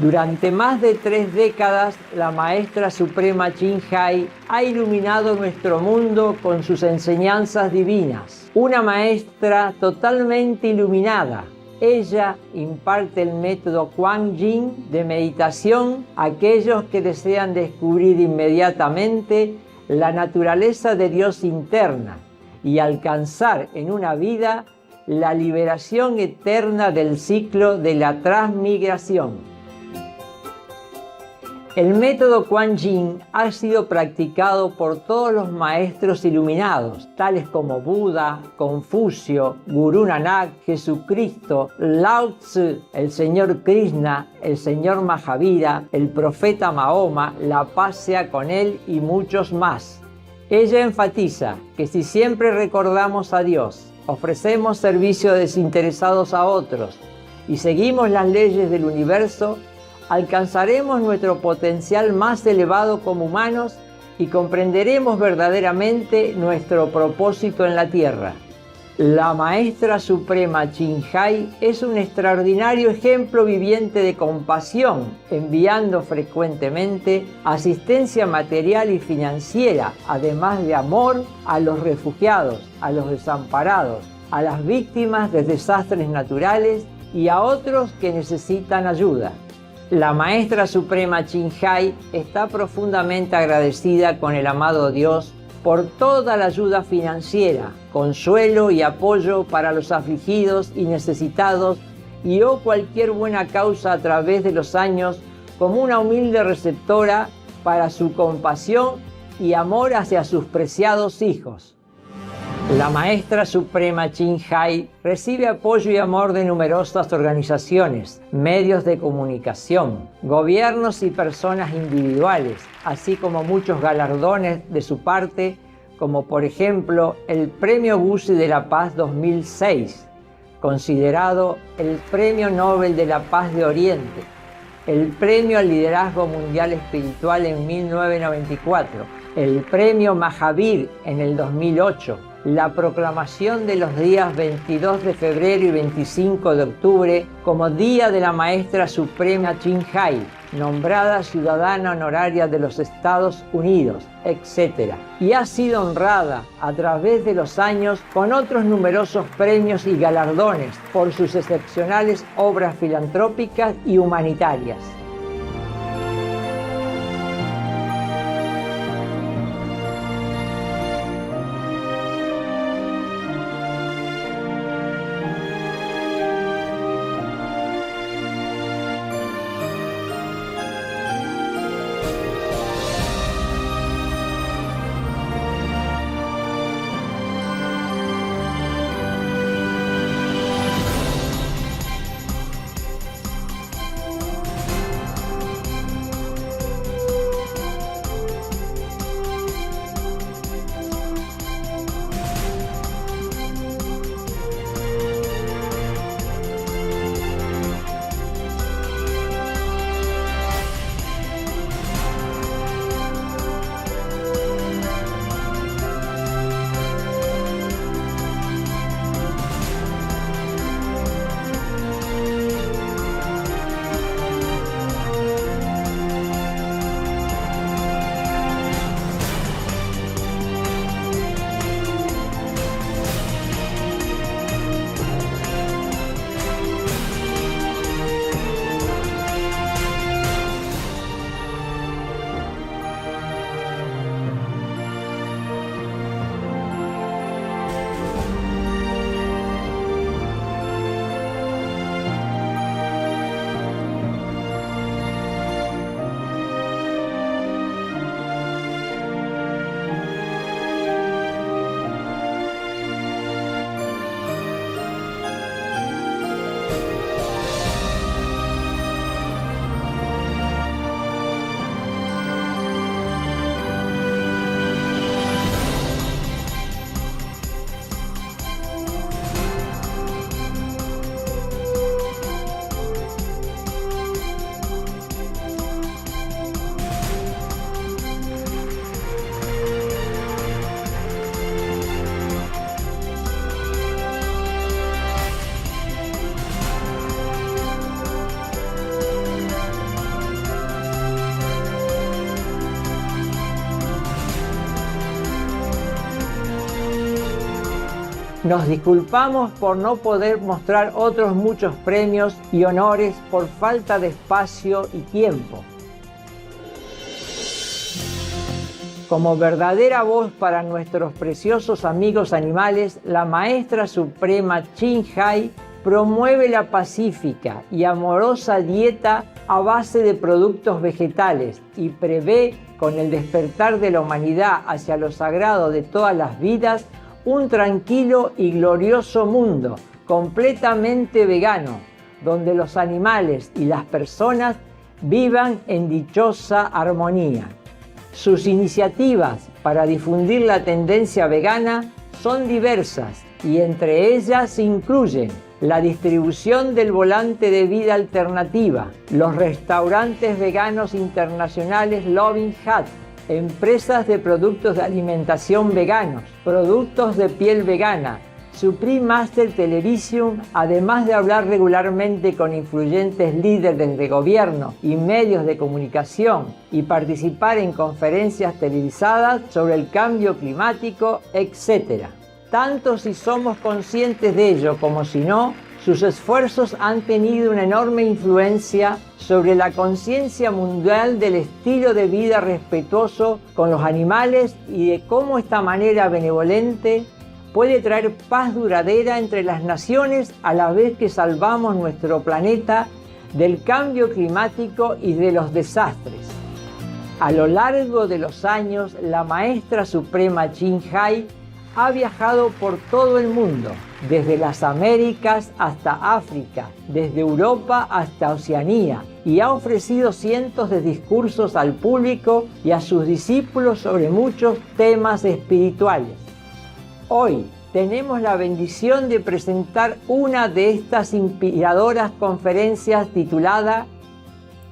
Durante más de 3 décadas, la maestra suprema Ching Hai ha iluminado nuestro mundo con sus enseñanzas divinas. Una maestra totalmente iluminada. Ella imparte el método Kuan Yin de meditación a aquellos que desean descubrir inmediatamente la naturaleza de Dios interna y alcanzar en una vida la liberación eterna del ciclo de la transmigración. El método Kuan Yin ha sido practicado por todos los maestros iluminados, tales como Buda, Confucio, Gurú Nanak, Jesucristo, Lao Tzu, el Señor Krishna, el Señor Mahavira, el profeta Mahoma, la paz sea con él y muchos más. Ella enfatiza que si siempre recordamos a Dios, ofrecemos servicios desinteresados a otros y seguimos las leyes del universo, alcanzaremos nuestro potencial más elevado como humanos y comprenderemos verdaderamente nuestro propósito en la Tierra. La Maestra Suprema Ching Hai es un extraordinario ejemplo viviente de compasión, enviando frecuentemente asistencia material y financiera, además de amor a los refugiados, a los desamparados, a las víctimas de desastres naturales y a otros que necesitan ayuda. La Maestra Suprema Ching Hai está profundamente agradecida con el amado Dios por toda la ayuda financiera, consuelo y apoyo para los afligidos y necesitados y cualquier buena causa a través de los años como una humilde receptora para su compasión y amor hacia sus preciados hijos. La Maestra Suprema Ching Hai recibe apoyo y amor de numerosas organizaciones, medios de comunicación, gobiernos y personas individuales, así como muchos galardones de su parte, como por ejemplo el Premio Guzzi de la Paz 2006, considerado el Premio Nobel de la Paz de Oriente, el Premio al Liderazgo Mundial Espiritual en 1994, el Premio Mahavir en el 2008, la proclamación de los días 22 de febrero y 25 de octubre como Día de la Maestra Suprema Ching Hai, nombrada ciudadana honoraria de los Estados Unidos, etc. Y ha sido honrada a través de los años con otros numerosos premios y galardones por sus excepcionales obras filantrópicas y humanitarias. Nos disculpamos por no poder mostrar otros muchos premios y honores por falta de espacio y tiempo. Como verdadera voz para nuestros preciosos amigos animales, la maestra suprema Chin Hai promueve la pacífica y amorosa dieta a base de productos vegetales y prevé, con el despertar de la humanidad hacia lo sagrado de todas las vidas, un tranquilo y glorioso mundo completamente vegano, donde los animales y las personas vivan en dichosa armonía. Sus iniciativas para difundir la tendencia vegana son diversas y entre ellas se incluyen la distribución del volante de vida alternativa, los restaurantes veganos internacionales Loving Hut, empresas de productos de alimentación veganos, productos de piel vegana, Supreme Master Television, además de hablar regularmente con influyentes líderes de gobierno y medios de comunicación y participar en conferencias televisadas sobre el cambio climático, etc. Tanto si somos conscientes de ello como si no, sus esfuerzos han tenido una enorme influencia sobre la conciencia mundial del estilo de vida respetuoso con los animales y de cómo esta manera benevolente puede traer paz duradera entre las naciones a la vez que salvamos nuestro planeta del cambio climático y de los desastres. A lo largo de los años, la maestra suprema Chin Hai ha viajado por todo el mundo, desde las Américas hasta África, desde Europa hasta Oceanía, y ha ofrecido cientos de discursos al público y a sus discípulos sobre muchos temas espirituales. Hoy tenemos la bendición de presentar una de estas inspiradoras conferencias titulada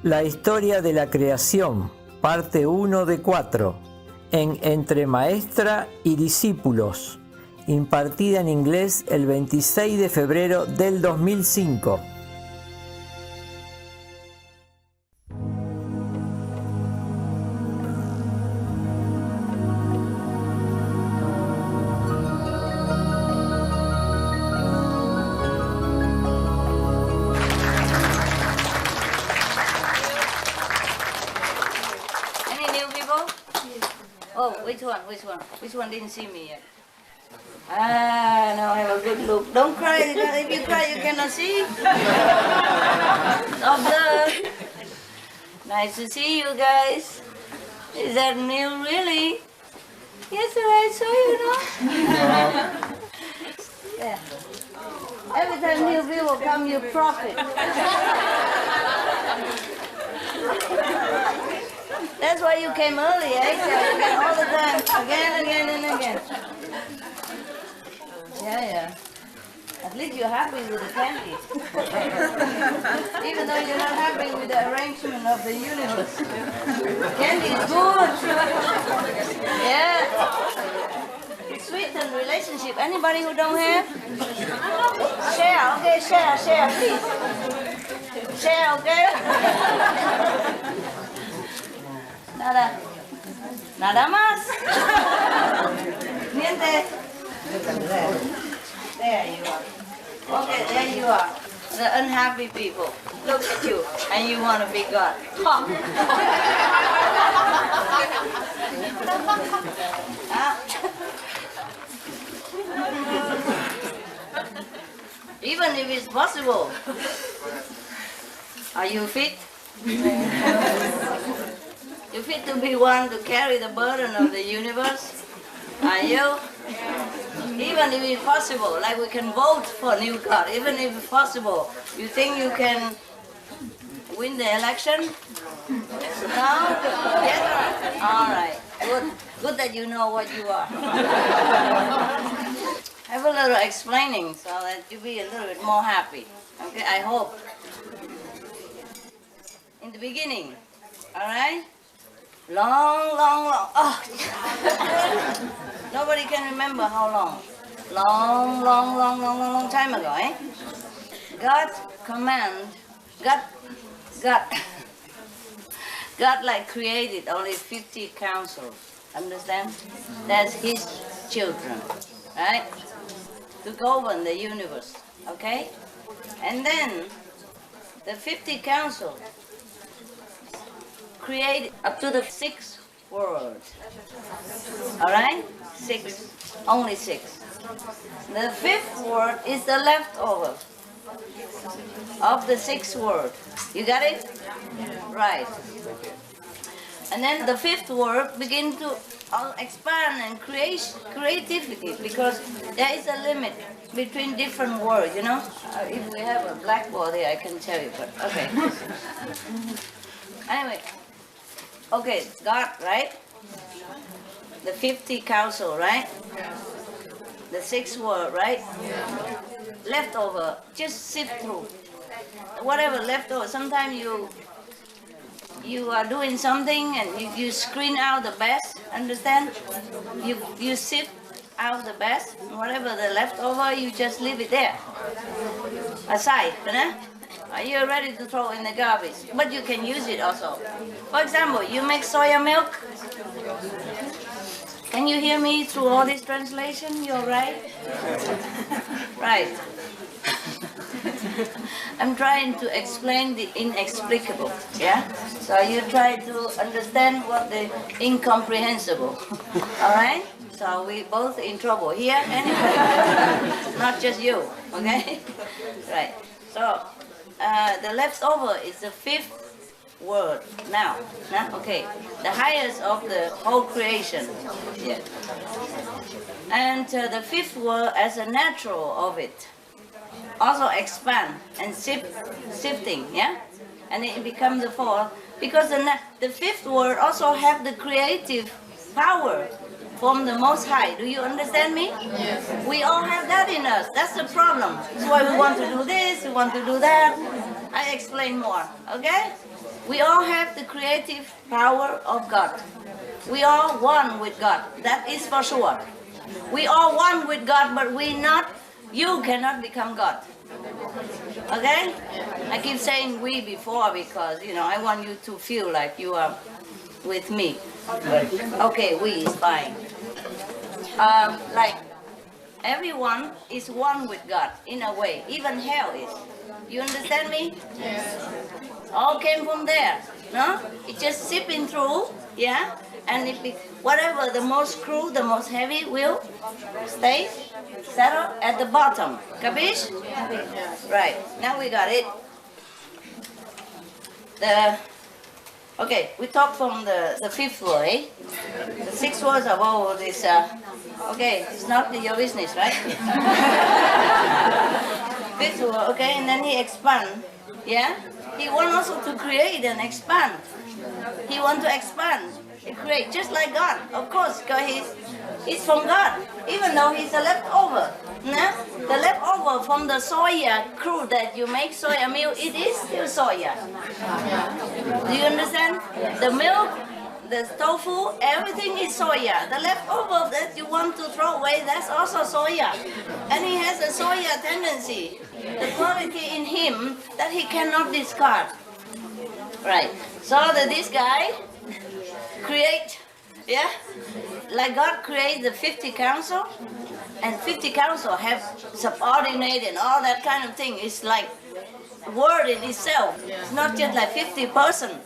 La historia de la creación, parte 1 de 4, en Entre Maestra y Discípulos, impartida en inglés el 26 de febrero del 2005. Oh, which one? Which one? Which one didn't see me yet? Ah, now I have a good look. Don't cry. If you cry, you cannot see. Observe. Nice to see you guys. Is that new, really? Yesterday I saw you, no? Yeah. Every time new people come, you profit. That's why you came early, eh? All the time, again and again. Yeah. At least you're happy with the candy. Even though you're not happy with the arrangement of the universe. Candy is good. Yeah. It sweetens relationship. Anybody who don't have? Share, okay? Share, please. Share, okay? Nada más. Niente. There you are. Okay, there you are. The unhappy people. Look at you, and you want to be God. Huh? Even if it's possible. Are you fit? You fit to be one to carry the burden of the universe? Are you? Even if it's possible, like we can vote for a new God, even if it's possible, you think you can win the election? No? Yes? All right. Good that you know what you are. Have a little explaining so that you be a little bit more happy. Okay, I hope. In the beginning, all right? Long. Oh. Nobody can remember how long. Long time ago, eh? God like created only 50 councils. Understand? That's his children, right? to govern the universe, okay? And then the 50 council create up to the 6th world. All right? 6, only 6. The 5th world is the leftover of the 6th world. You got it? Right. And then the 5th world begin to expand and create creativity, because there is a limit between different words, you know? If we have a blackboard here, I can tell you, but okay. Anyway, okay, God, right? The 50 council, right? The 6th world, right? Leftover, just sift through. Whatever leftover, sometimes you are doing something and you screen out the best, understand? You sift out the best, whatever the leftover, you just leave it there, aside, you know? You're ready to throw in the garbage, but you can use it also. For example, you make soya milk. Can you hear me through all this translation? You're right? Right. I'm trying to explain the inexplicable, yeah? So you try to understand what the incomprehensible, all right? So we both in trouble here anyway, not just you, okay? Right. So the leftover is the 5th world now, okay? The highest of the whole creation, yeah. And the 5th world as a natural of it also expand and sifting, yeah? And it becomes the 4th, because the 5th world also have the creative power from the Most High. Do you understand me? Yes. We all have that in us. That's the problem. That's why we want to do this, we want to do that. I explain more, okay? We all have the creative power of God. We are one with God. That is for sure. We are one with God, but you cannot become God. Okay? I keep saying we before because, you know, I want you to feel like you are with me. Okay, we is fine. Like, everyone is one with God in a way. Even hell is. You understand me? Yes. All came from there, no? It's just sipping through, yeah? And whatever the most crude, the most heavy will stay settled at the bottom. Capiche? Right, now we got it. Okay, we talk from the 5th word, eh? The 6th words of all this, okay, it's not your business, right? 5th word, okay, and then he expand, yeah? He wants also to create and expand. He wants to expand, create, just like God, of course, because he's from God, even though he's a leftover. No? The leftover from the soya crude that you make soya milk, it is still soya. Do you understand? The milk, the tofu, everything is soya. The leftover that you want to throw away, that's also soya. And he has a soya tendency, the quality in him that he cannot discard. Right. So this guy create, yeah? Like God created the 50 council, and 50 council have subordinate and all that kind of thing. It's like word in itself. It's not just like 50 person,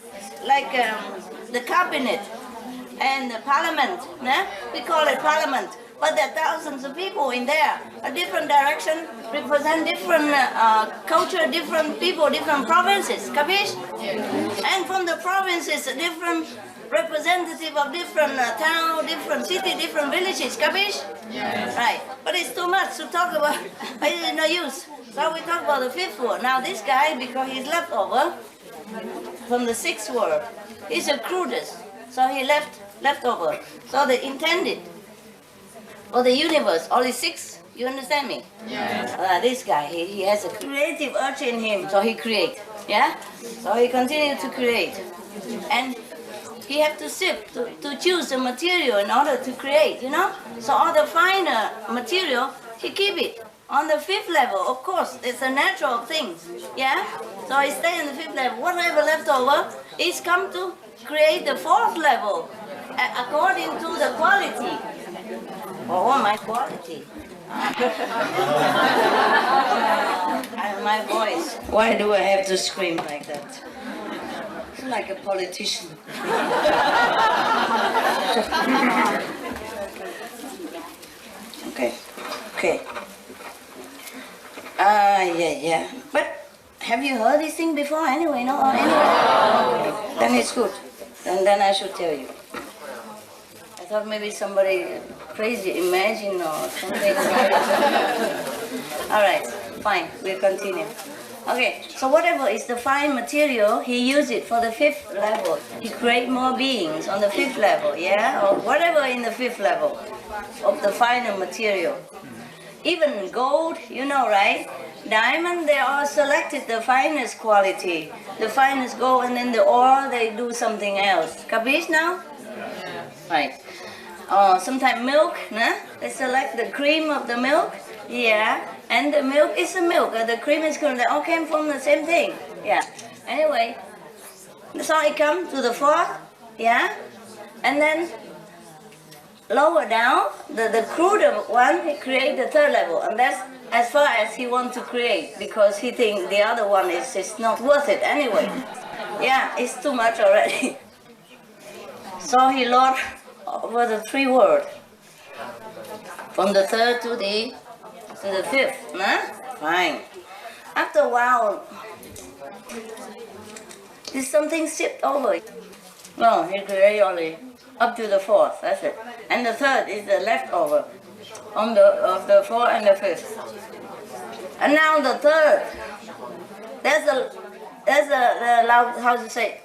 like the cabinet and the parliament. Nah? We call it parliament, but there are thousands of people in there. A different direction represent different culture, different people, different provinces. Capiche? And from the provinces, a different representative of different town, different city, different villages, capiche? Yes. Right, but it's too much to talk about, it's no use. So we talk about the 5th world. Now this guy, because he's leftover from the 6th world, he's the crudest, so he left over. So they intended for the universe, only 6, you understand me? Yes. This guy, he has a creative urge in him, so he creates, yeah? So he continues to create. And he have to sift, to choose the material in order to create, you know? So all the finer material, he keep it on the 5th level. Of course, it's a natural thing, yeah? So he stay in the 5th level. Whatever left over is come to create the 4th level according to the quality. Oh, my quality. And my voice. Why do I have to scream like that? I'm like a politician. Okay. Yeah. But have you heard this thing before anyway? No? Anyway. Then it's good. Then I should tell you. I thought maybe somebody crazy imagine or something. Alright, fine, we'll continue. Okay, so whatever is the fine material, he used it for the 5th level. He create more beings on the 5th level, yeah? Or whatever in the 5th level of the finer material. Even gold, you know, right? Diamond, they all selected the finest quality, the finest gold, and then the ore, they do something else. Capiche now? Right. Sometimes milk, nah? They select the cream of the milk, yeah, and the milk is the milk, the cream is cream, they all came from the same thing, yeah. Anyway, so it comes to the 4th, yeah, and then lower down, the cruder one, he create the 3rd level, and that's as far as he wants to create, because he thinks the other one is not worth it anyway. Yeah, it's too much already. So he lost over the 3 worlds, from the 3rd to the 5th, nah? Fine. After a while, there's something shipped over. No, he created only up to the 4th, that's it. And the 3rd is the leftover of the 4th and the 5th. And now the 3rd, there's how to say,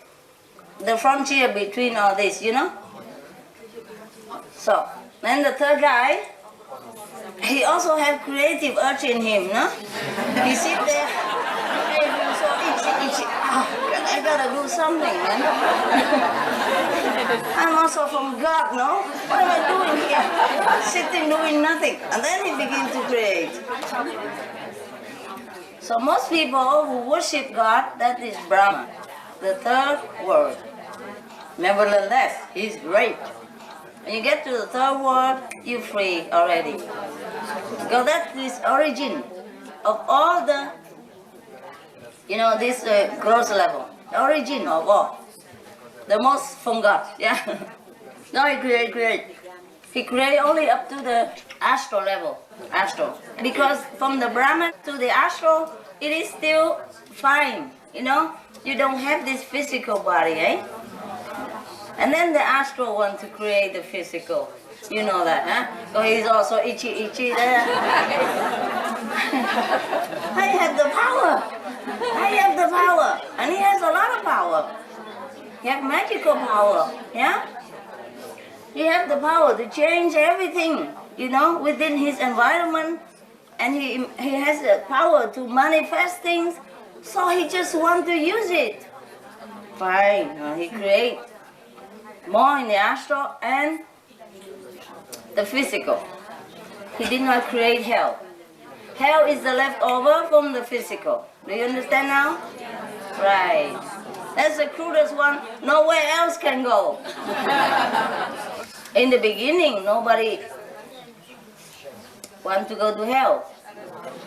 the frontier between all this, you know? So, then the 3rd guy, he also has creative urge in him, no? He sit there, he feels so itchy. I gotta do something, man. I'm also from God, no? What am I doing here? Sitting doing nothing. And then he begins to create. So most people who worship God, that is Brahma, the 3rd world. Nevertheless, he's great. When you get to the 3rd world, you're free already. Because that is origin of all the, this gross level. The origin of all. The most from God, yeah. No, he create. He create only up to the astral level. Astral. Because from the Brahman to the astral, it is still fine, You don't have this physical body, eh? And then the astral wants to create the physical. You know that, huh? So he's also itchy there. I have the power. And he has a lot of power. He has magical power, yeah? He has the power to change everything, within his environment. And he has the power to manifest things. So he just wants to use it. Fine, he creates more in the astral and the physical. He did not create hell. Hell is the leftover from the physical. Do you understand now? Right. That's the crudest one. Nowhere else can go. In the beginning, nobody wants to go to hell.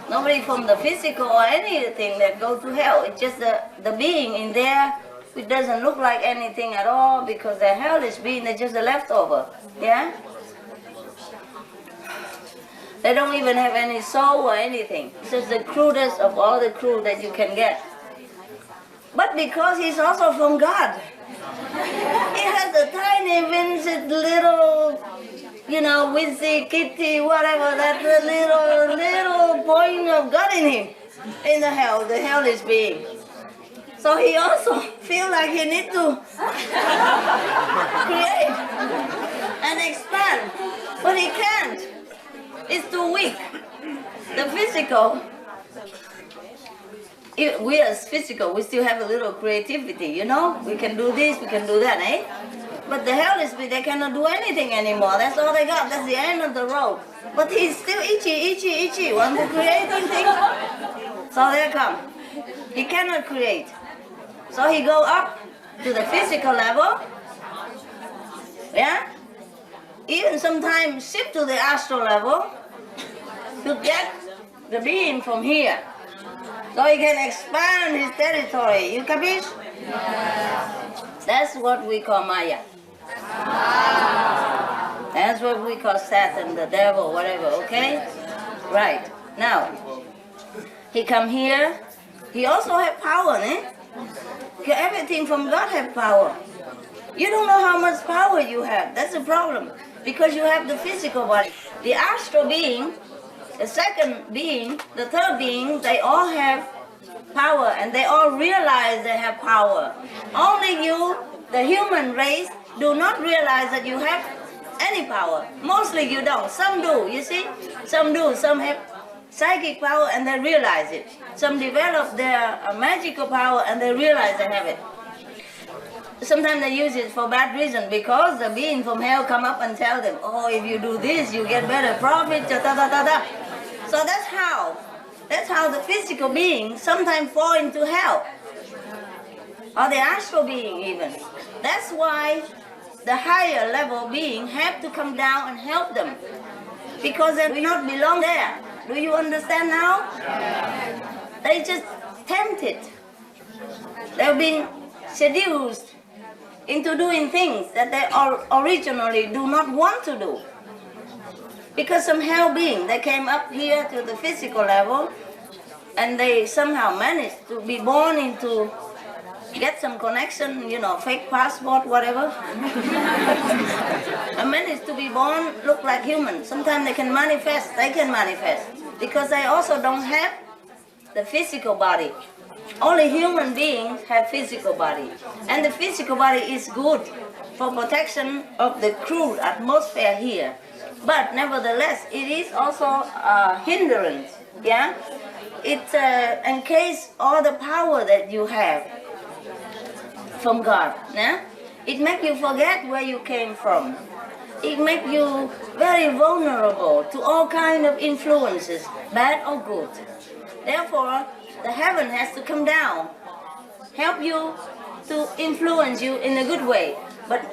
Nobody from the physical or anything that go to hell. It's just the being in there. It doesn't look like anything at all because the hellish being is just a leftover. Yeah? They don't even have any soul or anything. It's just the crudest of all the crude that you can get. But because he's also from God, he has a tiny, vincent little, witty, kitty, whatever, that little point of God in him, in the hellish being. So he also feels like he needs to create and expand, but he can't. It's too weak. The physical, we as physical, we still have a little creativity, We can do this, we can do that, eh? But the hellish being, they cannot do anything anymore. That's all they got. That's the end of the road. But he's still itchy. Want to create anything? So there come. He cannot create. So he go up to the physical level, yeah? Even sometimes shift to the astral level, to get the being from here, so he can expand his territory. You capish? That's what we call Maya. That's what we call Satan, the devil, whatever, okay? Right. Now, he come here, he also have power, eh? Everything from God have power. You don't know how much power you have. That's the problem. Because you have the physical body. The astral being, the second being, the third being, they all have power and they all realize they have power. Only you, the human race, do not realize that you have any power. Mostly you don't. Some do, you see? Some do. Some have psychic power and they realize it. Some develop their magical power and they realize they have it. Sometimes they use it for bad reason because the being from hell come up and tell them, oh, if you do this, you get better profit, da da da da. So that's how the physical being sometimes fall into hell. Or the astral being even. That's why the higher level being have to come down and help them. Because they do not belong there. Do you understand now? They just tempted. They've been seduced into doing things that they originally do not want to do. Because some hell being, they came up here to the physical level and they somehow managed to be born into, get some connection, you know, fake passport, whatever. And managed to be born, look like human. Sometimes they can manifest, because they also don't have the physical body. Only human beings have physical body. And the physical body is good for protection of the crude atmosphere here. But nevertheless, it is also a hindrance, yeah? It encases all the power that you have from God, yeah? It makes you forget where you came from. It makes you very vulnerable to all kinds of influences, bad or good. Therefore, the heaven has to come down, help you to influence you in a good way. But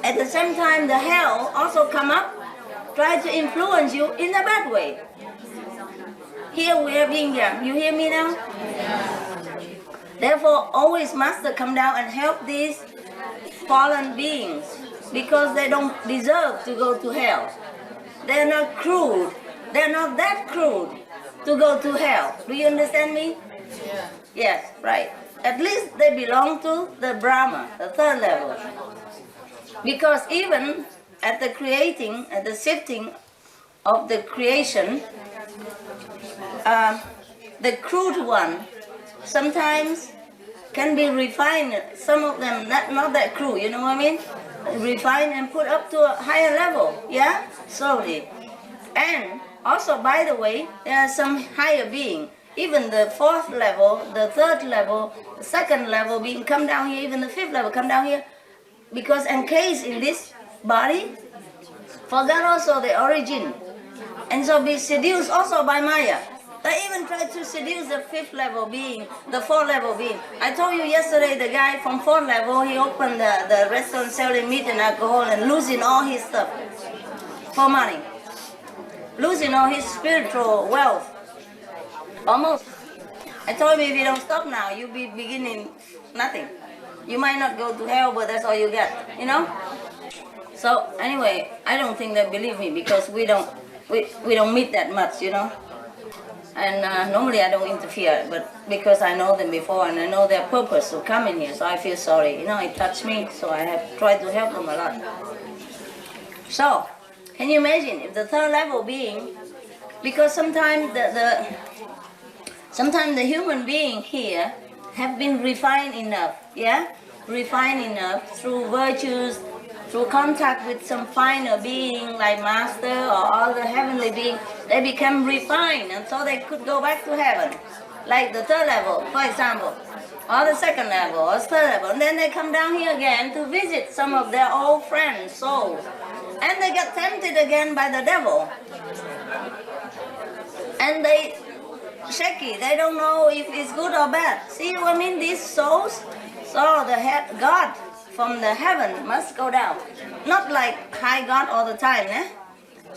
at the same time, the hell also come up, try to influence you in a bad way. Here we are being young. You hear me now? Therefore, always Master come down and help these fallen beings because they don't deserve to go to hell. They're not crude. They're not that crude to go to hell. Do you understand me? Yeah. Yes, right. At least they belong to the Brahma, the third level. Because even at the creating, at the sifting of the creation, the crude one sometimes can be refined. Some of them not that crude, you know what I mean? Refined and put up to a higher level, yeah? Slowly. And also, by the way, there are some higher being. Even the fourth level, the third level, the second level being come down here, even the fifth level come down here. Because encased in this body, forgot also the origin. And so be seduced also by Maya. They even try to seduce the fifth level being, the fourth level being. I told you yesterday, the guy from fourth level, he opened the restaurant selling meat and alcohol and losing all his stuff for money. Losing all his spiritual wealth. Almost. I told him if you don't stop now, you'll be beginning nothing. You might not go to hell, but that's all you get, you know? So anyway, I don't think they believe me because we don't meet that much, you know? And normally I don't interfere, but because I know them before and I know their purpose to come in here, so I feel sorry. You know, it touched me, so I have tried to help them a lot. So, can you imagine if the third level being, because sometimes sometimes the human being here have been refined enough, yeah? Refined enough through virtues, through contact with some finer being like Master or other heavenly being, they become refined and so they could go back to heaven. Like the third level, for example, or the second level, or third level. And then they come down here again to visit some of their old friends, souls. And they get tempted again by the devil. And they shaky, they don't know if it's good or bad. See what I mean? These souls, so the God from the heaven must go down. Not like high God all the time, eh?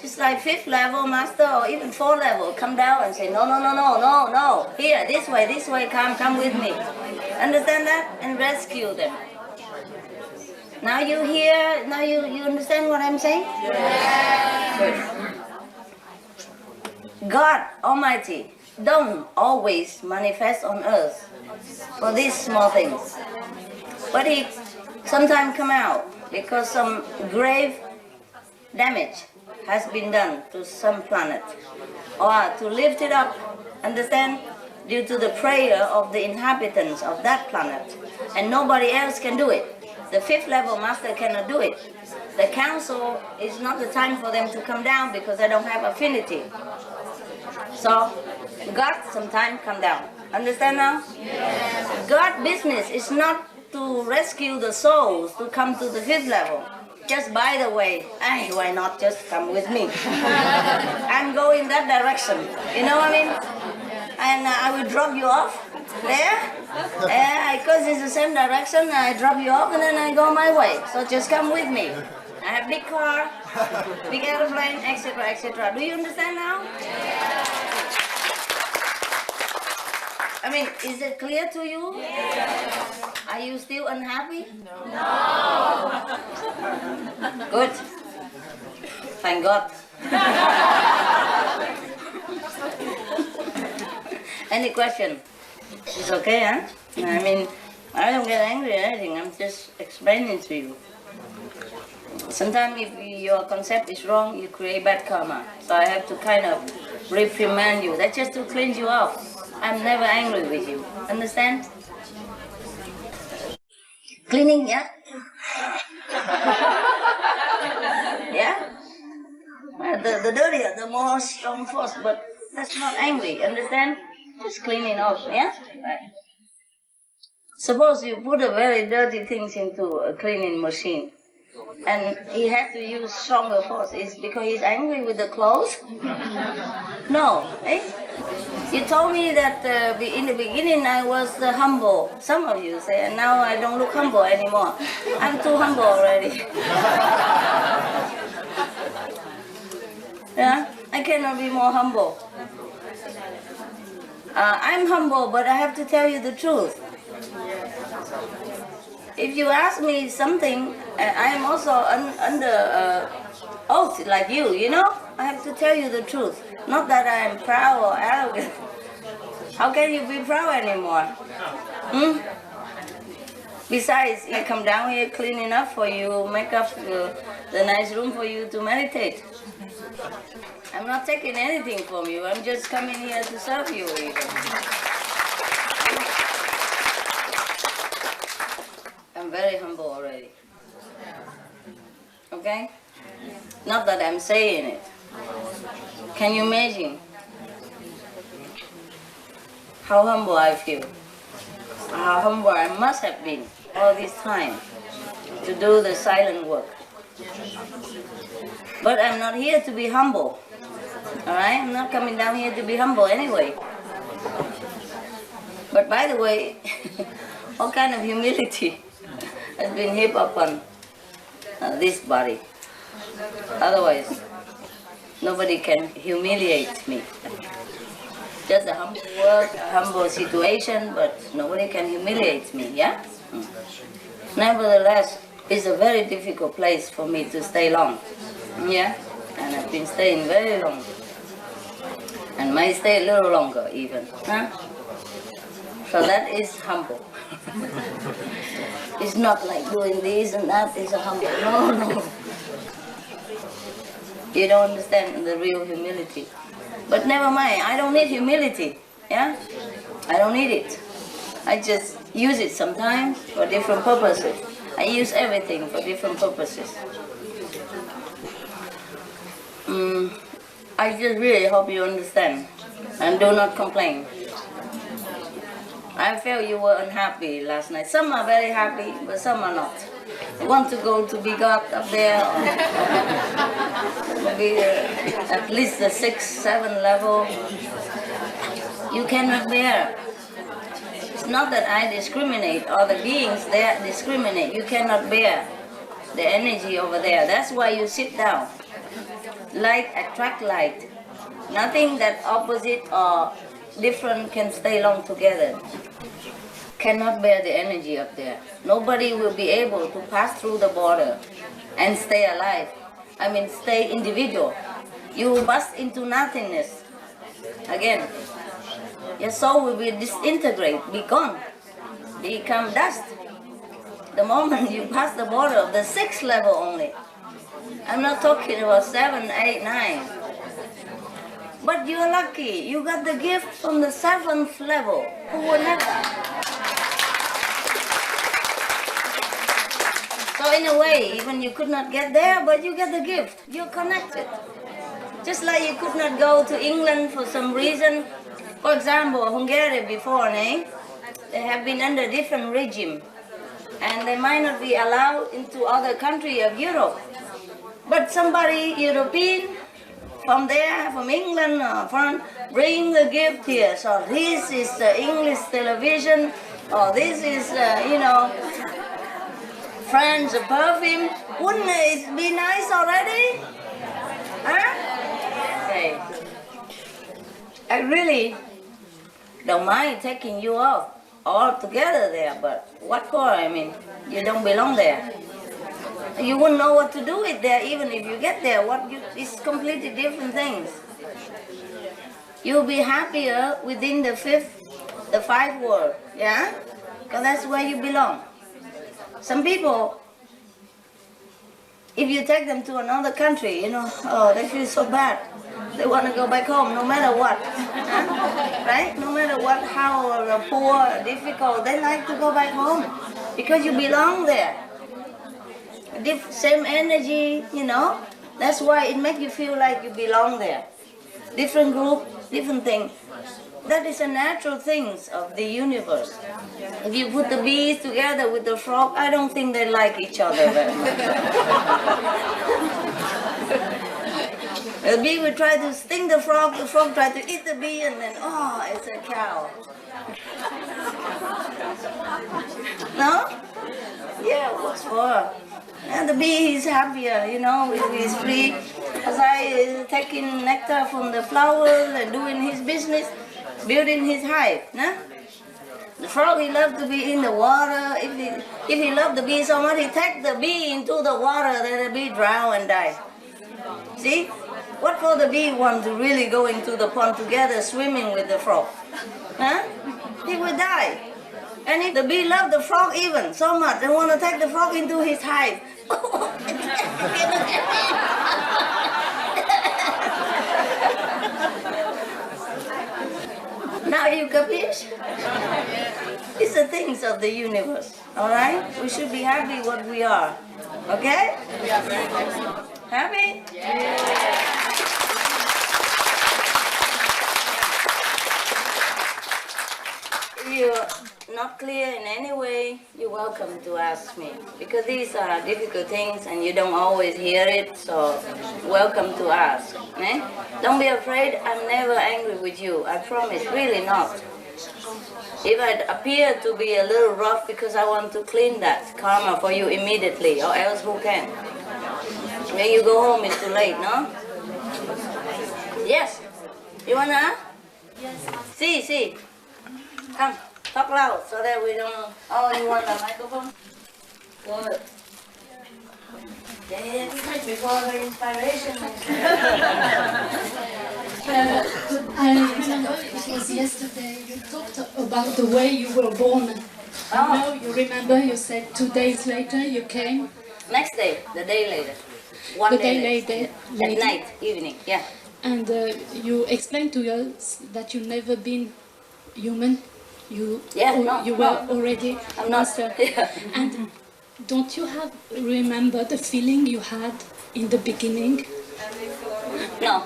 Just like fifth level master or even fourth level, come down and say, no, no, no, no, no, no. Here, this way, come with me. Understand that? And rescue them. Now you hear, now you understand what I'm saying? Yeah. Good. God Almighty don't always manifest on earth for these small things. But He sometimes come out because some grave damage has been done to some planet, or to lift it up, understand, due to the prayer of the inhabitants of that planet, and nobody else can do it. The fifth level master cannot do it. The council is not the time for them to come down because they don't have affinity. So God sometimes come down. Understand now? Yes. God's business is not to rescue the souls to come to the fifth level. Just by the way, why not just come with me? I'm going that direction. You know what I mean? And I will drop you off there. Because it's the same direction, I drop you off and then I go my way. So just come with me. I have big car, big airplane, etc., etc. Do you understand now? I mean, is it clear to you? Yes. Are you still unhappy? No. Good. Thank God. Any question? It's okay, huh? I mean, I don't get angry or anything. I'm just explaining to you. Sometimes if your concept is wrong, you create bad karma. So I have to kind of reprimand you. That's just to cleanse you out. I'm never angry with you. Understand? Cleaning, yeah? Yeah? The dirtier, the more strong force, but that's not angry. Understand? Just cleaning off, yeah? Right. Suppose you put a very dirty things into a cleaning machine, and he has to use stronger force. Is because he's angry with the clothes? No, eh? You told me that in the beginning I was humble. Some of you say, and now I don't look humble anymore. I'm too humble already. Yeah, I cannot be more humble. I'm humble, but I have to tell you the truth. If you ask me something, I am also under oath like you know? I have to tell you the truth. Not that I am proud or arrogant. How can you be proud anymore? Hmm? Besides, I come down here cleaning up for you, make up the nice room for you to meditate. I'm not taking anything from you. I'm just coming here to serve you even. I'm very humble already. Okay? Not that I'm saying it. Can you imagine how humble I feel? How humble I must have been all this time to do the silent work. But I'm not here to be humble. Alright? I'm not coming down here to be humble anyway. But by the way, all kind of humility has been heaped upon this body. Otherwise, nobody can humiliate me. Just a humble work, a humble situation, but nobody can humiliate me, yeah? Nevertheless, it's a very difficult place for me to stay long, yeah? And I've been staying very long. And might stay a little longer even, huh? So that is humble. It's not like doing this and that is a humble. No. You don't understand the real humility. But never mind, I don't need humility, yeah? I don't need it. I just use it sometimes for different purposes. I use everything for different purposes. I just really hope you understand and do not complain. I felt you were unhappy last night. Some are very happy, but some are not. They want to go to be God up there, or be at least the 6, 7 level. You cannot bear. It's not that I discriminate, or the beings there discriminate. You cannot bear the energy over there. That's why you sit down. Light attract light. Nothing that opposite or different can stay long together. Cannot bear the energy up there. Nobody will be able to pass through the border and stay alive. I mean, stay individual. You will bust into nothingness. Again, your soul will be disintegrate, be gone, become dust. The moment you pass the border of the 6th level only. I'm not talking about 7, 8, 9. But you're lucky. You got the gift from the 7th level. Who would have that? So in a way, even you could not get there, but you get the gift. You're connected. Just like you could not go to England for some reason. For example, Hungary before, they have been under different regime. And they might not be allowed into other countries of Europe. But somebody European from there, from England or from, bring the gift here. So this is the English television, or this is, French perfume. Wouldn't it be nice already? Huh? Okay. I really don't mind taking you off all together there, but what for? I mean, you don't belong there. You wouldn't know what to do with there even if you get there. It's completely different things. You'll be happier within the 5th world, yeah? Because that's where you belong. Some people, if you take them to another country, they feel so bad. They want to go back home no matter what, right? No matter what, how poor, difficult, they like to go back home because you belong there. Same energy, That's why it makes you feel like you belong there. Different group, different thing. That is a natural things of the universe. If you put the bees together with the frog, I don't think they like each other very much. The bee will try to sting the frog try to eat the bee, and then, it's a cow. No? Yeah, what's for? And the bee is happier, if he's free. As I is taking nectar from the flowers and doing his business, building his hive. No? The frog, he loves to be in the water. If he loves the bee so much, he takes the bee into the water, then the bee drown and die. See? What for the bee want to really go into the pond together swimming with the frog? Huh? He will die. And if the bee loves the frog even so much, they want to take the frog into his hive. Now you capiche? It's the things of the universe, all right? We should be happy what we are, okay? Happy? Yeah. If you're not clear in any way, you're welcome to ask me. Because these are difficult things and you don't always hear it, so welcome to ask. Eh? Don't be afraid, I'm never angry with you. I promise, really not. If I appear to be a little rough because I want to clean that karma for you immediately, or else who can? When you go home, it's too late, no? Yes? You wanna? Yes. See. Come, talk loud so that we don't... Oh, you want the microphone? Good. Yeah, before the inspiration. I remember it was yesterday, you talked about the way you were born. Oh. You remember you said 2 days later you came? Next day, the day later. The day later. At night, evening, yeah. And you explained to us that you've never been human. You were already I'm master. Not. Yeah. And don't you remember the feeling you had in the beginning? No.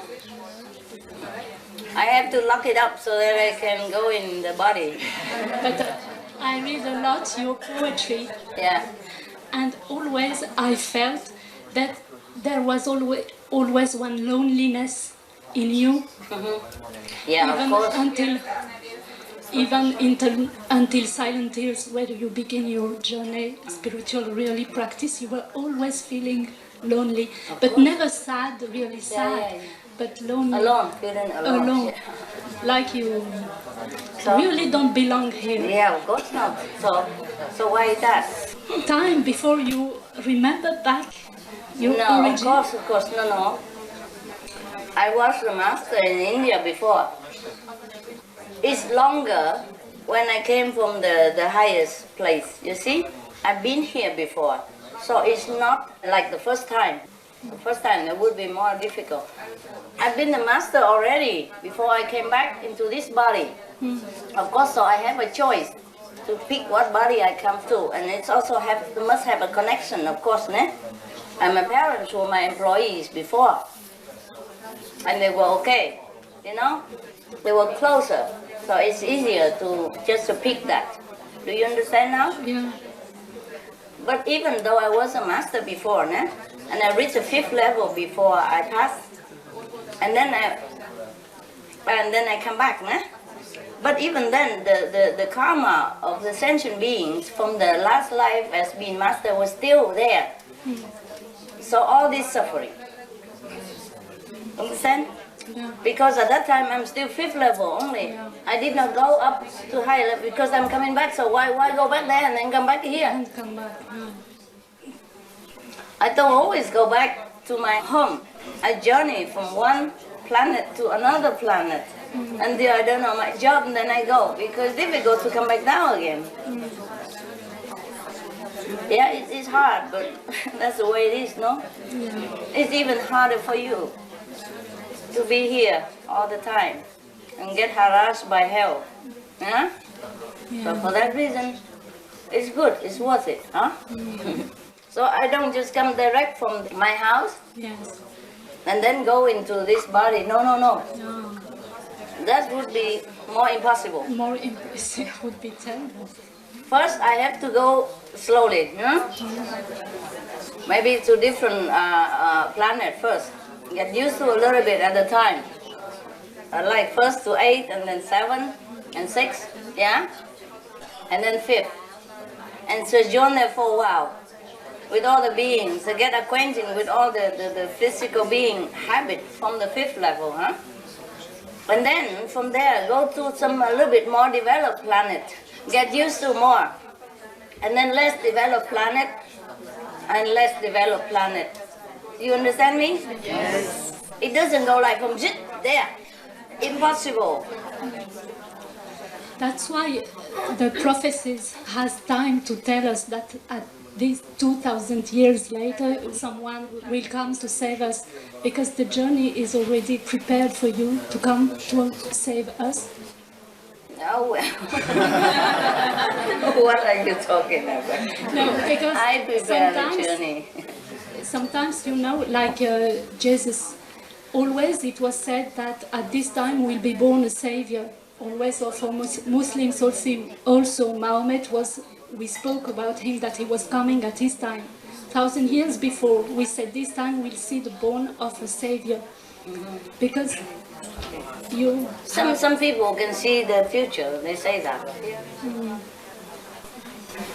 I have to lock it up so that I can go in the body. But I read a lot your poetry. Yeah. And always I felt that there was always one loneliness in you. Mm-hmm. Yeah, even of course. Until Silent Tears, where you begin your journey, spiritual really practice, you were always feeling lonely, but never sad, really sad, but lonely. Alone, feeling alone. Alone. Yeah. Like you So? really don't belong here. Yeah, of course not. So why is that? Time before you remember back your No, origin. of course, no. I was a master in India before. It's longer when I came from the highest place, you see? I've been here before, so it's not like the first time. The first time it would be more difficult. I've been a master already before I came back into this body. Of course, so I have a choice to pick what body I come to, and it's also must have a connection, of course, né? And my parents were my employees before, and they were okay, you know? They were closer, so it's easier to pick that. Do you understand now? Yeah. But even though I was a master before, né? And I reached the 5th level before I passed, and then I come back, né? But even then, the karma of the sentient beings from the last life as being master was still there. So all this suffering. Understand? Yeah. Because at that time I'm still 5th level only. Yeah. I did not go up to high level because I'm coming back. So why go back there and then come back here? And come back. Yeah. I don't always go back to my home. I journey from one planet to another planet until I don't know my job, and then I go because it's difficult to come back down again. Yeah, it's hard, but that's the way it is, no? It's even harder for you to be here all the time and get harassed by hell. Yeah? So for that reason, it's good, it's worth it, huh? So I don't just come direct from my house Yes. and then go into this body. No. No. That would be more impossible. More impressive would be terrible. First, I have to go slowly, maybe to different planet first. Get used to a little bit at a time. Like first to 8, and then 7, and 6, yeah? And then 5th. And sojourn there for a while with all the beings, to get acquainted with all the physical being habit from the 5th level, huh? And then from there, go to some a little bit more developed planet. Get used to more. And then less developed planet, and less developed planet. You understand me? Yes. It doesn't go like from zit there. Impossible. That's why the prophecies has time to tell us that at these 2,000 years later, someone will come to save us, because the journey is already prepared for you to come to save us. Oh, well. What are you talking about? No, because I prepare the journey. sometimes, you know, like Jesus, always it was said that at this time will be born a savior. Always, or for Muslims also Muhammad we spoke about him that he was coming at his time. 1,000 years before, we said this time we'll see the born of a savior. Because some people can see the future, they say that.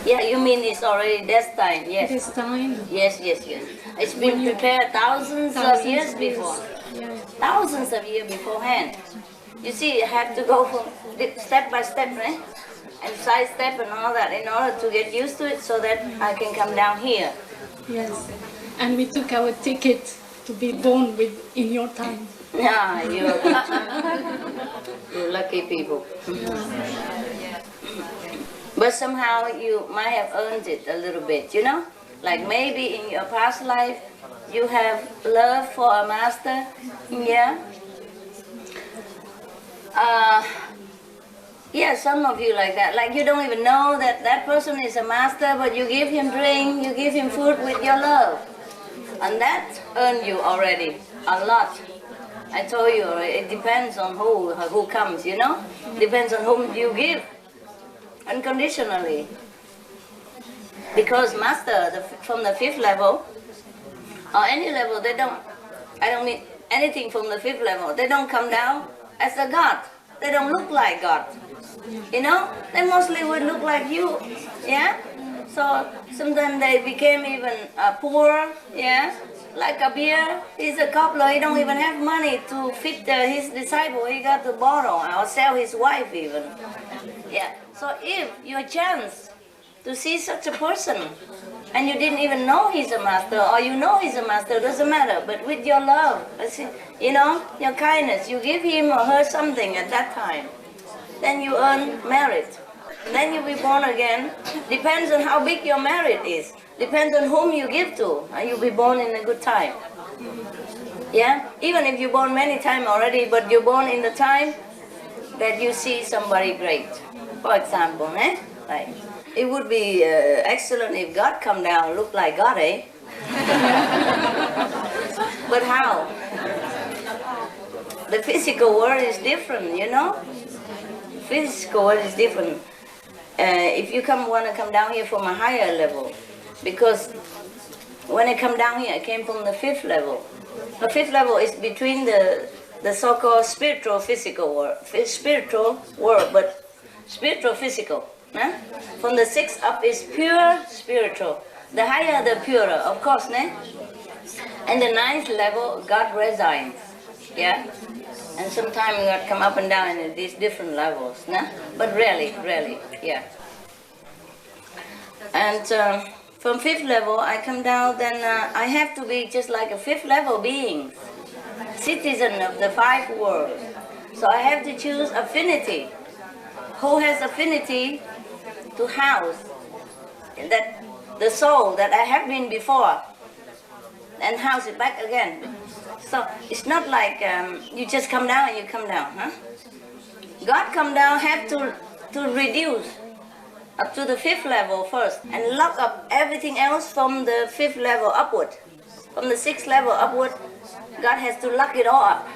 Yeah, you mean it's already destined, yes. this time. Yes. It's been prepared thousands of years before. Yeah. Thousands of years beforehand. You see, you have to go from step by step, right? And side step and all that in order to get used to it so that I can come down here. Yes, and we took our ticket to be born in your time. Yeah, you're lucky people. But somehow you might have earned it a little bit, you know? Like maybe in your past life you have love for a master, yeah? Yeah, some of you like that. Like you don't even know that that person is a master, but you give him drink, you give him food with your love. And that earned you already a lot. I told you, it depends on who comes, you know? Depends on whom you give, unconditionally. Because master, from the 5th level, or any level, I don't mean anything from the 5th level, they don't come down as a God. They don't look like God. You know, they mostly would look like you, yeah? So sometimes they became even poor, yeah? like a beer. He's a cobbler. He don't even have money to feed his disciple. He got to borrow or sell his wife even. Yeah. So if you have a chance to see such a person, and you didn't even know he's a master, or you know he's a master, doesn't matter. But with your love, your kindness, you give him or her something at that time, then you earn merit. Then you be born again. Depends on how big your merit is. Depends on whom you give to, and you'll be born in a good time. Yeah? Even if you're born many times already, but you're born in the time that you see somebody great. For example, Like, it would be excellent if God come down and look like God, eh? But how? The physical world is different, Physical world is different. If you want to come down here from a higher level, because when I come down here, I came from the 5th level. The 5th level is between the so-called spiritual physical world, but spiritual physical. From the 6th up is pure spiritual. The higher, the purer, of course, And the 9th level, God resides. Yeah? And sometimes God come up and down in these different levels, But rarely, yeah. And from 5th level, I come down, then I have to be just like a 5th level being, citizen of the 5 worlds. So I have to choose affinity. Who has affinity to house that the soul that I have been before, and house it back again. So it's not like you just come down and you come down, God come down, have to reduce up to the 5th level first, and lock up everything else from the 5th level upward. From the 6th level upward, God has to lock it all up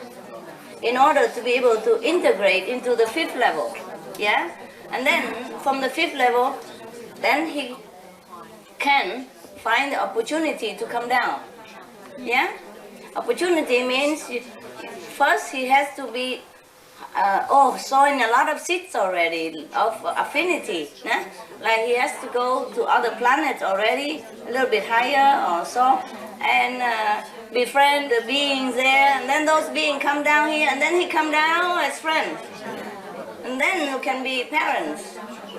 in order to be able to integrate into the 5th level. Yeah? And then from the 5th level, then he can find the opportunity to come down. Yeah? Opportunity means first he has to be sowing a lot of seeds already of affinity. Like he has to go to other planets already, a little bit higher or so, and befriend the beings there, and then those beings come down here, and then he come down as friends. And then you can be parents,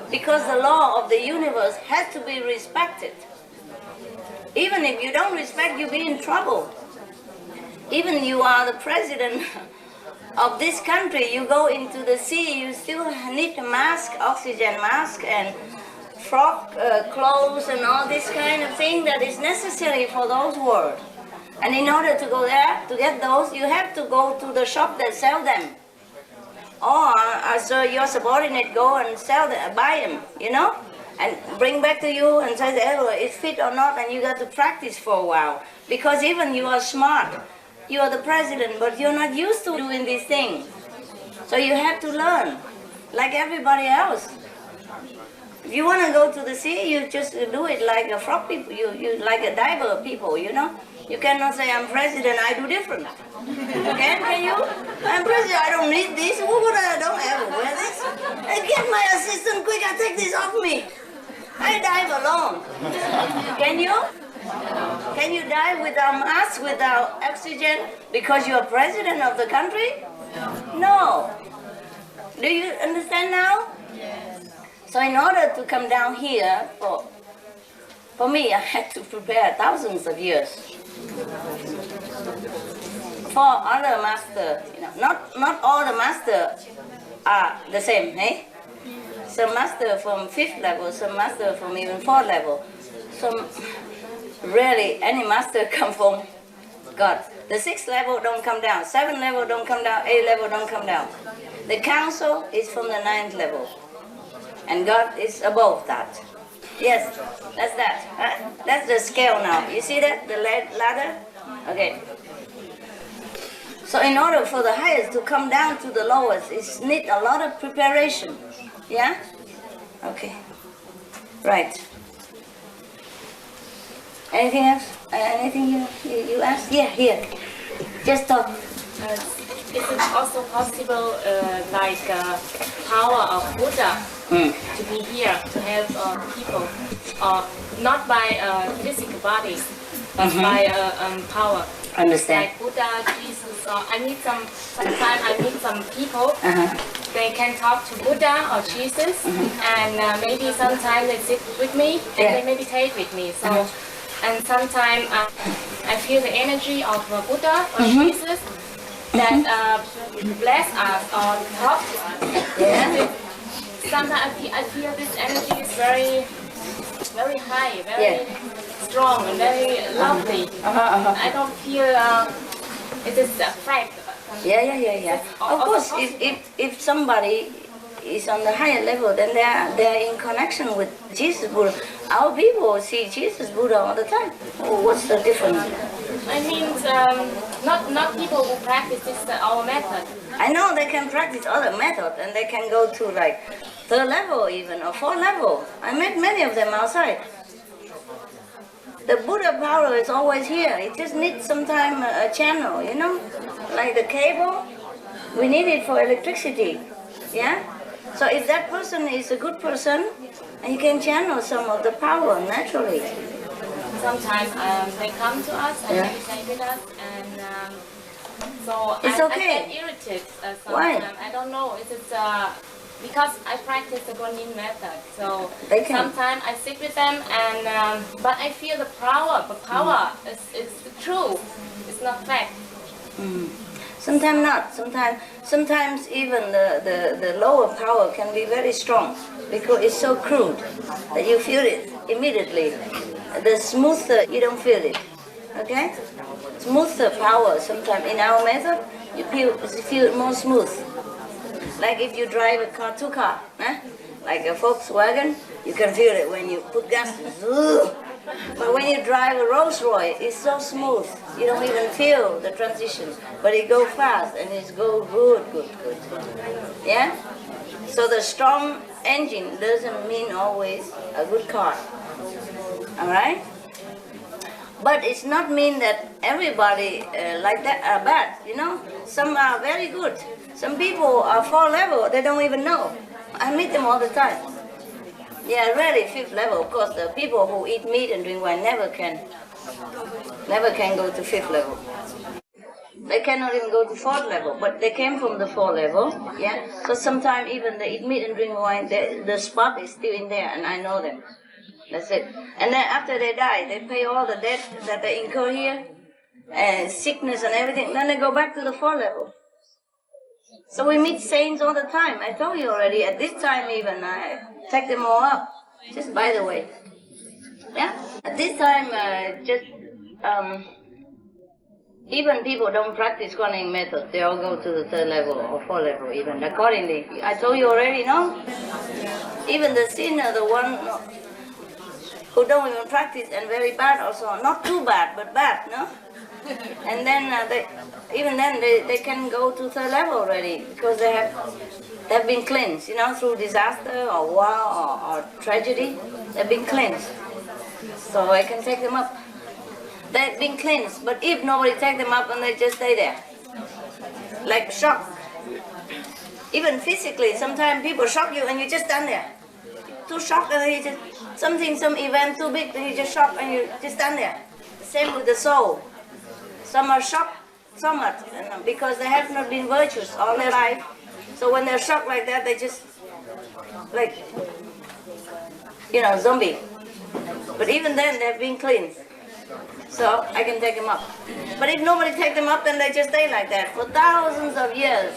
because the law of the universe has to be respected. Even if you don't respect, you be in trouble. Even you are the president of this country, you go into the sea, you still need a mask, oxygen mask, and frock clothes and all this kind of thing that is necessary for those worlds. And in order to go there, to get those, you have to go to the shop that sell them. Or as your subordinate go and sell them, buy them, and bring back to you and say, it's fit or not, and you got to practice for a while. Because even you are smart, you are the president, but you're not used to doing these things. So you have to learn, like everybody else. If you want to go to the sea, you just do it like a frog people, you like a diver people, You cannot say, I'm president, I do different. Can you? I'm president, I don't need this. I don't ever wear this. Get my assistant quick, take this off me. I dive alone. Can you? Can you dive without mask, without oxygen, because you're president of the country? No. Do you understand now? Yes. So in order to come down here, for me, I had to prepare thousands of years. For other master, not all the masters are the same, Some master from 5th level, some master from even 4th level. Some rarely any master come from God. The 6th level don't come down, 7th level don't come down, 8th level don't come down. The council is from the 9th level, and God is above that. Yes, that's that. That's the scale now. You see that, the ladder? Okay. So in order for the highest to come down to the lowest, it needs a lot of preparation. Yeah? Okay. Right. Anything else? Anything you asked? Yeah, here. Just talk. Is it also possible, power of Buddha to be here to help people, not by physical bodies, That's my power. Understand. Like Buddha, Jesus, or sometimes I meet some people, they can talk to Buddha or Jesus, and maybe sometimes they sit with me and they meditate with me. So, and sometimes I feel the energy of Buddha or Jesus that bless us or help us. Yeah. Sometimes I feel this energy is very, very high, very strong and very lovely. I don't feel it is a fact. Yeah. Of course, if somebody is on the higher level, then they are in connection with Jesus Buddha. Our people see Jesus Buddha all the time. Oh, what's the difference? I mean, not people who practice this our method. I know they can practice other methods and they can go to like 3rd level even or 4th level. I met many of them outside. The Buddha power is always here. It just needs sometime a channel, you know, like the cable. We need it for electricity, yeah. So if that person is a good person, you can channel some of the power naturally. Sometimes they come to us and meditate with us, and so It's I okay. get irritated sometimes. Why? I don't know. It's because I practice the Guanyin method. So They can. sometimes I sit with them, and but I feel the power. The power is true. It's not fact. Sometimes not. Sometimes even the lower power can be very strong because it's so crude that you feel it immediately. The smoother you don't feel it. Okay? Smoother power sometimes in our method you feel it more smooth. Like if you drive a car, like a Volkswagen, you can feel it when you put gas. But when you drive a Rolls Royce, it's so smooth. You don't even feel the transition. But it goes fast and it's go good. Yeah? So the strong engine doesn't mean always a good car. Alright? But it's not mean that everybody like that are bad, you know? Some are very good. Some people are 4th level, they don't even know. I meet them all the time. Yeah, really 5th level. Of course, the people who eat meat and drink wine never can go to 5th level. They cannot even go to 4th level, but they came from the 4th level. Yeah. So sometimes even they eat meat and drink wine, the spot is still in there, and I know them. That's it. And then after they die, they pay all the debt that they incur here, and sickness and everything. Then they go back to the 4th level. So we meet saints all the time. I told you already. At this time even, I take them all up. Just by the way. Yeah. At this time, even people don't practice Guanyin method. They all go to the 3rd level or 4th level even. Accordingly, I told you already, no? Even the sinner, the one who don't even practice and very bad also. Not too bad, but bad, no? And then they can go to 3rd level already because they have been cleansed, you know, through disaster or war or tragedy. They've been cleansed, so I can take them up. They've been cleansed, but if nobody take them up and they just stay there, like shock. Even physically, sometimes people shock you and you just stand there. Too shocked and you just some event too big and you just shock and you just stand there. Same with the soul. Some are shocked so much because they have not been virtuous all their life. So when they're shocked like that, they just like, you know, zombie. But even then, they've been cleansed. So I can take them up. But if nobody take them up, then they just stay like that for thousands of years.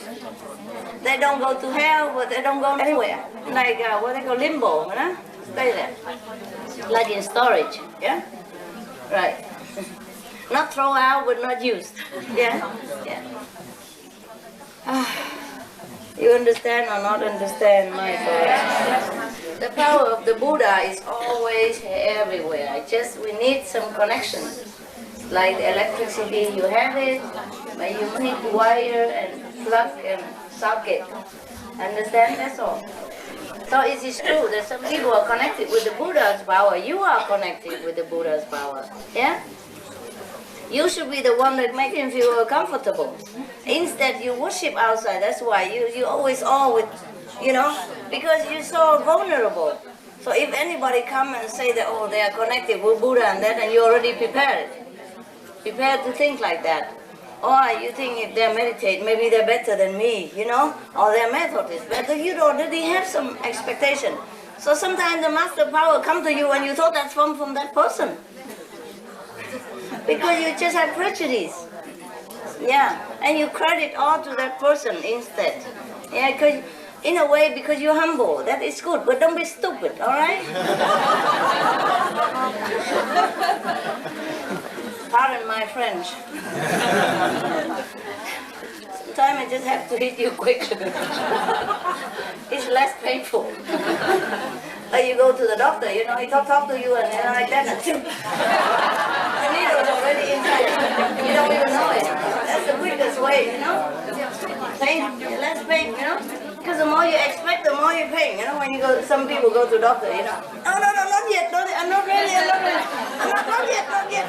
They don't go to hell, but they don't go anywhere. Like what they call limbo, you know? Stay there. Like in storage, yeah? Right. Not throw out, but not used. Yeah? Yeah. You understand or not understand my thoughts? The power of the Buddha is always everywhere. We need some connection. Like the electricity, you have it, but you need wire and plug and socket. Understand? That's all. So it is true that some people are connected with the Buddha's power. You are connected with the Buddha's power. Yeah? You should be the one that makes him feel comfortable. Instead, you worship outside. That's why you always with, you know, because you're so vulnerable. So if anybody come and say that, oh, they are connected with Buddha and that, and you already prepared it. Prepare to think like that. Or you think if they meditate, maybe they're better than me, you know, or their method is better. You already have some expectation. So sometimes the master power come to you and you thought that's from that person. Because you just have prejudice. Yeah, and you credit all to that person instead. Yeah, because in a way, because you're humble, that is good, but don't be stupid, all right? Pardon my French. Sometimes I just have to hit you quick. It's less painful. Like you go to the doctor, you know, he talk to you and like that, and the needle is already inside. You don't even know it. That's the quickest way, you know. Pain, less pain, you know. Because the more you expect, the more you pay. You know, when you go, some people go to doctor, you know. No, not yet. I'm not ready. Not yet. Not yet.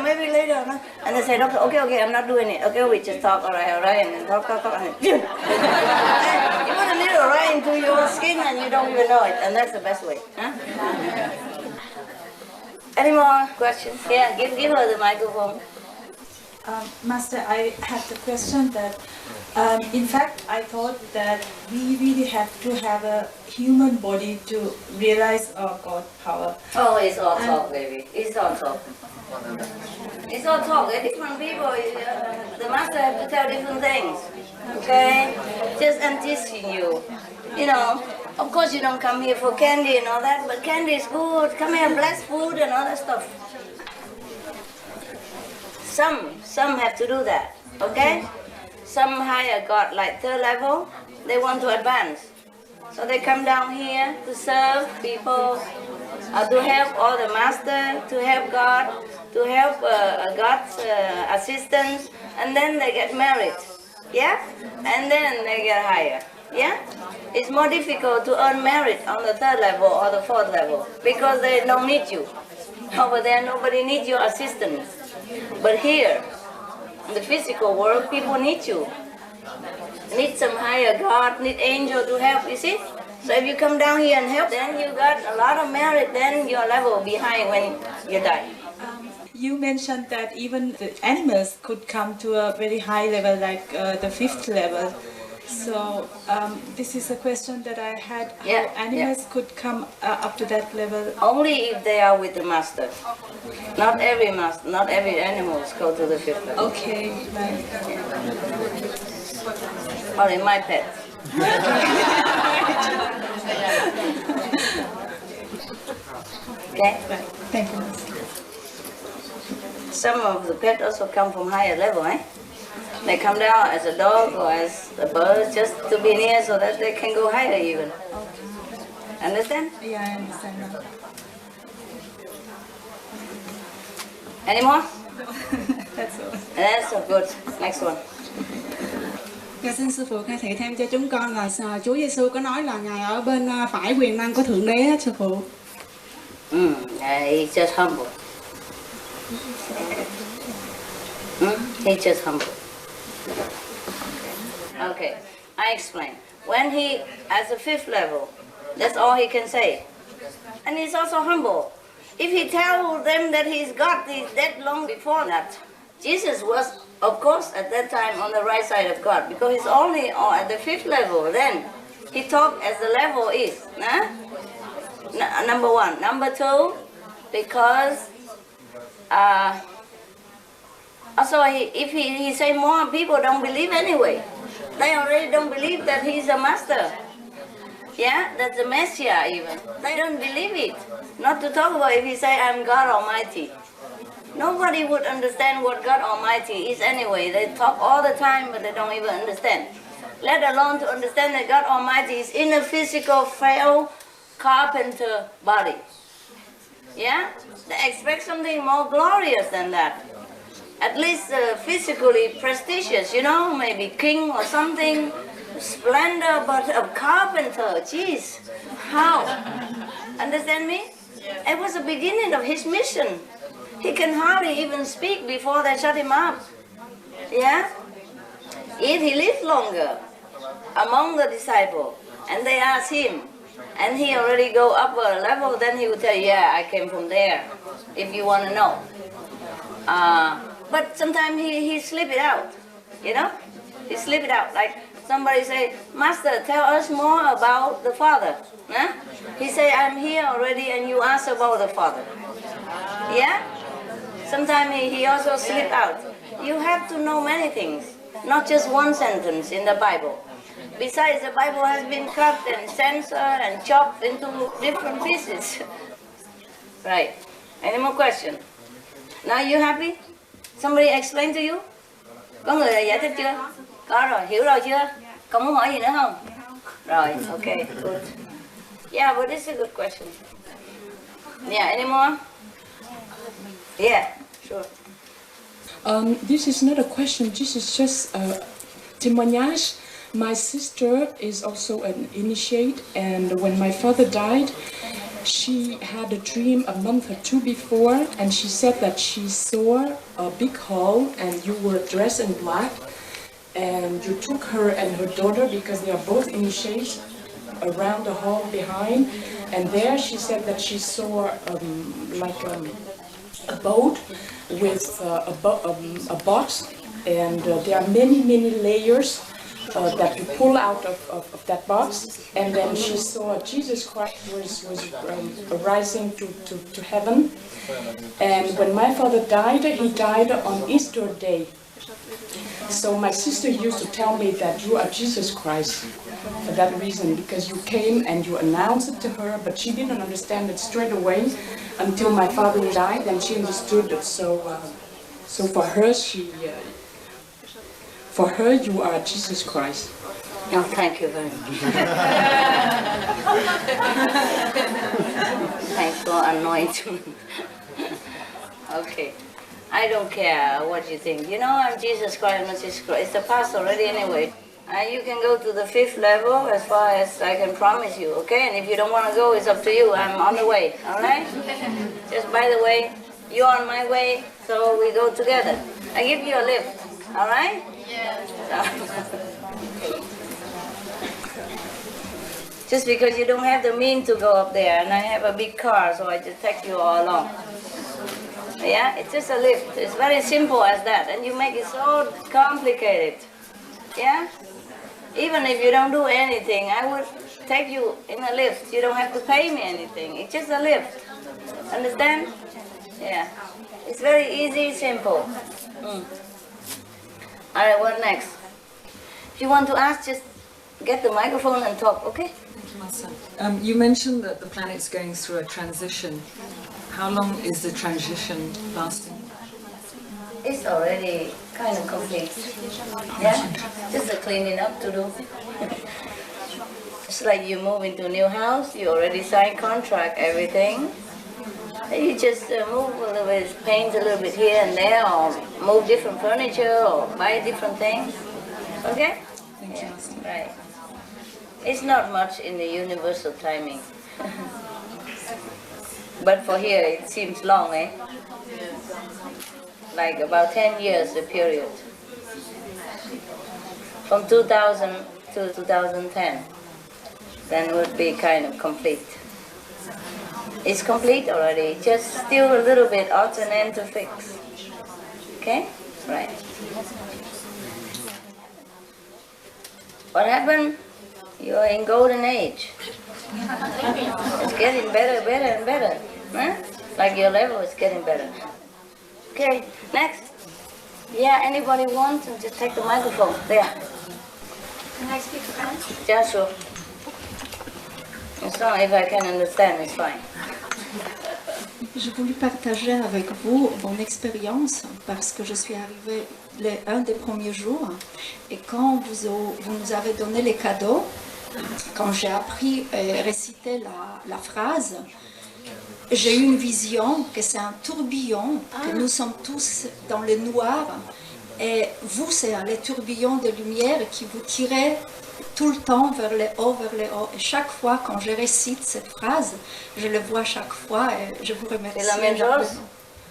Maybe later. No? And they say, doctor, okay, I'm not doing it. Okay, we just talk, all right, and then talk. And you put a needle right into your skin and you don't even know it. And that's the best way. Huh? Any more questions? Yeah, give her the microphone. Master, I have the question that, in fact, I thought that we really have to have a human body to realize our God power. Oh, it's all talk, baby. It's all talk. It's all talk. Different people, the master have to tell different things. Okay? Just teaching you. You know, of course you don't come here for candy and all that, but candy is good. Come here, bless food and all that stuff. Some have to do that, okay? Some higher God, like third level, they want to advance. So they come down here to serve people, to help all the master, to help God, to help God's assistants, and then they get married, yeah? And then they get higher, yeah? It's more difficult to earn merit on the third level or the fourth level because they don't need you. Over there, nobody needs your assistance. But here, in the physical world, people need you. Need some higher God, need angel to help, you see? So if you come down here and help, then you got a lot of merit, then your level behind when you die. You mentioned that even the animals could come to a very high level, like the fifth level. So this is a question that I had. How animals could come up to that level? Only if they are with the master. Not every master, not every animals go to the fifth level. Okay. Right. Only my pet. Okay? Right. Thank you. Some of the pets also come from higher level, eh? They come down as a dog or as a bird just to be near so that they can go higher even. Okay. Understand? Yeah, I understand now. Any more? That's all. That's so good. Next one. Dạ xin sư phụ khai thị thêm cho chúng con là Chúa Giêsu có nói là ngài ở bên phải quyền năng của thượng đế đó sư phụ. He's just humble. He's just humble. Okay, I explain. When he, as a fifth level, that's all he can say. And he's also humble. If he tells them that he's God, he's dead long before that. Jesus was, of course, at that time on the right side of God, because he's only at the fifth level. Then he talked as the level is. Number one. Number two, because also if he say more, people don't believe anyway. They already don't believe that he's a master. Yeah, that's the Messiah even. They don't believe it. Not to talk about if he say, I'm God Almighty. Nobody would understand what God Almighty is anyway. They talk all the time, but they don't even understand. Let alone to understand that God Almighty is in a physical, frail, carpenter body. Yeah? They expect something more glorious than that. At least physically prestigious, you know, maybe king or something. Splendor, but a carpenter, jeez. How? Understand me? It was the beginning of his mission. He can hardly even speak before they shut him up. Yeah? If he lived longer among the disciples, and they asked him, and he already go up a level, then he would tell, yeah, I came from there. if you want to know. But sometimes he slip it out, you know? He slip it out. Like somebody say, Master, tell us more about the Father. Huh? He say, I'm here already, and you ask about the Father. Yeah? Sometimes he also slip out. You have to know many things, not just one sentence in the Bible. Besides, the Bible has been cut and censored and chopped into different pieces. Right. Any more questions? Now you happy? Somebody explain to you? Có người giải thích chưa? Có rồi, hiểu rồi chưa? Còn muốn hỏi gì nữa không? Rồi, okay, good. Yeah, but this is a good question. Yeah, any more? Yeah, sure. This is not a question, this is just a témoignage. My sister is also an initiate, and when my father died, she had a dream a month or two before, and she said that she saw a big hall and you were dressed in black, and you took her and her daughter, because they are both initiates, around the hall behind, and there she said that she saw a boat with a box, and there are many layers that you pull out of that box, and then she saw Jesus Christ was rising to heaven. And when my father died, he died on Easter Day. So my sister used to tell me that you are Jesus Christ for that reason, because you came and you announced it to her, but she didn't understand it straight away until my father died, and she understood it. So for her, for her, you are Jesus Christ. No, thank you very much. Thanks for anointing. Okay. I don't care what you think. You know, I'm Jesus Christ, not Jesus Christ. It's the past already anyway. You can go to the 5th level as far as I can promise you, okay? And if you don't want to go, it's up to you. I'm on the way, all right? Just by the way, you're on my way, so we go together. I give you a lift, all right? Yes. Just because you don't have the means to go up there, and I have a big car, so I just take you all along. Yeah, it's just a lift. It's very simple as that, and you make it so complicated. Yeah? Even if you don't do anything, I would take you in a lift. You don't have to pay me anything. It's just a lift. Understand? Yeah. It's very easy, simple. All right, what next? If you want to ask, just get the microphone and talk, okay? Thank you, Master. You mentioned that the planet's going through a transition. How long is the transition lasting? It's already kind of complete. Yeah? Just a cleaning up to do. It's like you move into a new house, you already signed contract, everything. You just move a little bit, paint a little bit here and there, or move different furniture, or buy different things. Okay? Thank you, Master. Right. It's not much in the universal timing. But for here, it seems long, eh? Like about 10 years, the period. From 2000 to 2010. Then would be kind of complete. It's complete already, just still a little bit odds and ends to fix. Okay? Right. What happened? You're in golden age. It's getting better, better and better. Huh? Like your level is getting better. Okay, next. Yeah, anybody wants? Just take the microphone. There. Can I speak French? Yeah, sure. As long as I can understand, it's fine. J'ai voulu partager avec vous mon expérience parce que je suis arrivée un des premiers jours et quand vous nous avez donné les cadeaux, quand j'ai appris et récité la phrase, j'ai eu une vision que c'est un tourbillon, que nous sommes tous dans le noir et vous c'est les tourbillons de lumière qui vous tirez tout le temps vers le haut, vers le haut. Et chaque fois quand je récite cette phrase, je le vois chaque fois et je vous remercie. C'est la même chose?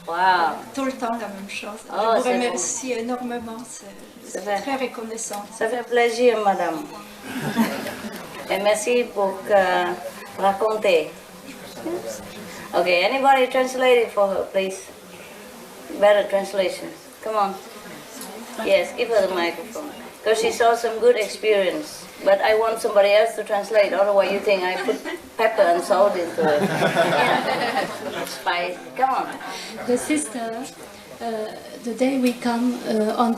Wow. Tout le temps la même chose. Oh, je vous remercie énormément. C'est très reconnaissant. Ça fait plaisir, madame. Et merci pour raconter. Okay, anybody translate it for her, please? Better translation. Come on. Yes, give her the microphone. Because she saw some good experience. But I want somebody else to translate, otherwise you think I put pepper and salt into it. Yeah. Spice. Come on. The sister, the day we come on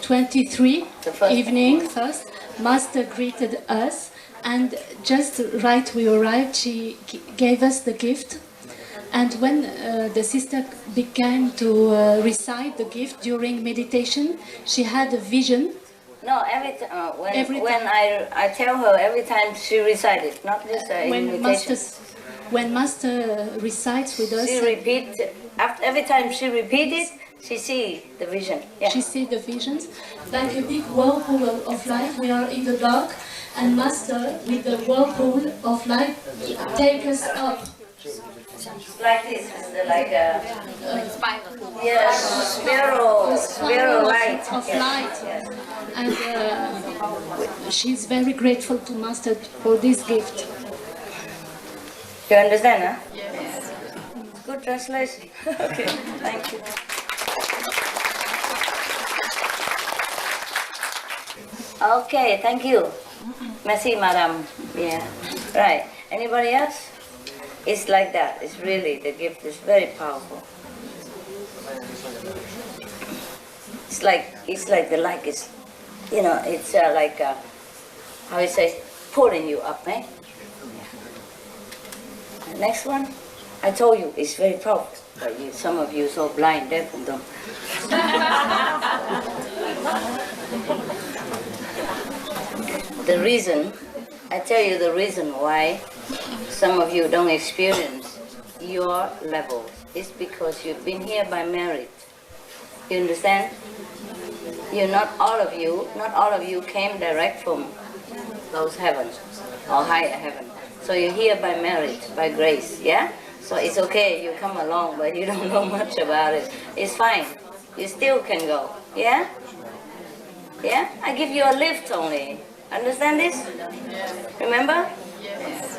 23 evening first, Master greeted us, and just right we arrived, she gave us the gift. And when the sister began to recite the gift during meditation, she had a vision. No, when I tell her, every time she recited, not just in meditation. When Master recites with us, she repeats. Every time she repeats it, she sees the vision. Yeah. She sees the visions. Like a big whirlpool of light, we are in the dark, and Master, with the whirlpool of light, take us up. Like this, like a spiral light. Of light. Yes. And she's very grateful to Master for this gift. You understand, huh? Yes. Good translation. Okay, thank you. Okay, thank you. Merci, madame. Yeah. Right. Anybody else? It's like that. It's really, the gift is very powerful. It's like the light is, it's like, how you say, pulling you up, eh? Yeah. Next one. I told you, it's very powerful. But some of you so blind, deaf and dumb. The reason, I tell you the reason why some of you don't experience your level is because you've been here by merit. You understand? Not all of you came direct from those heavens or higher heaven. So you're here by merit, by grace, yeah? So it's okay, you come along, but you don't know much about it. It's fine. You still can go, yeah? Yeah? I give you a lift only. Understand this? Remember? Yes.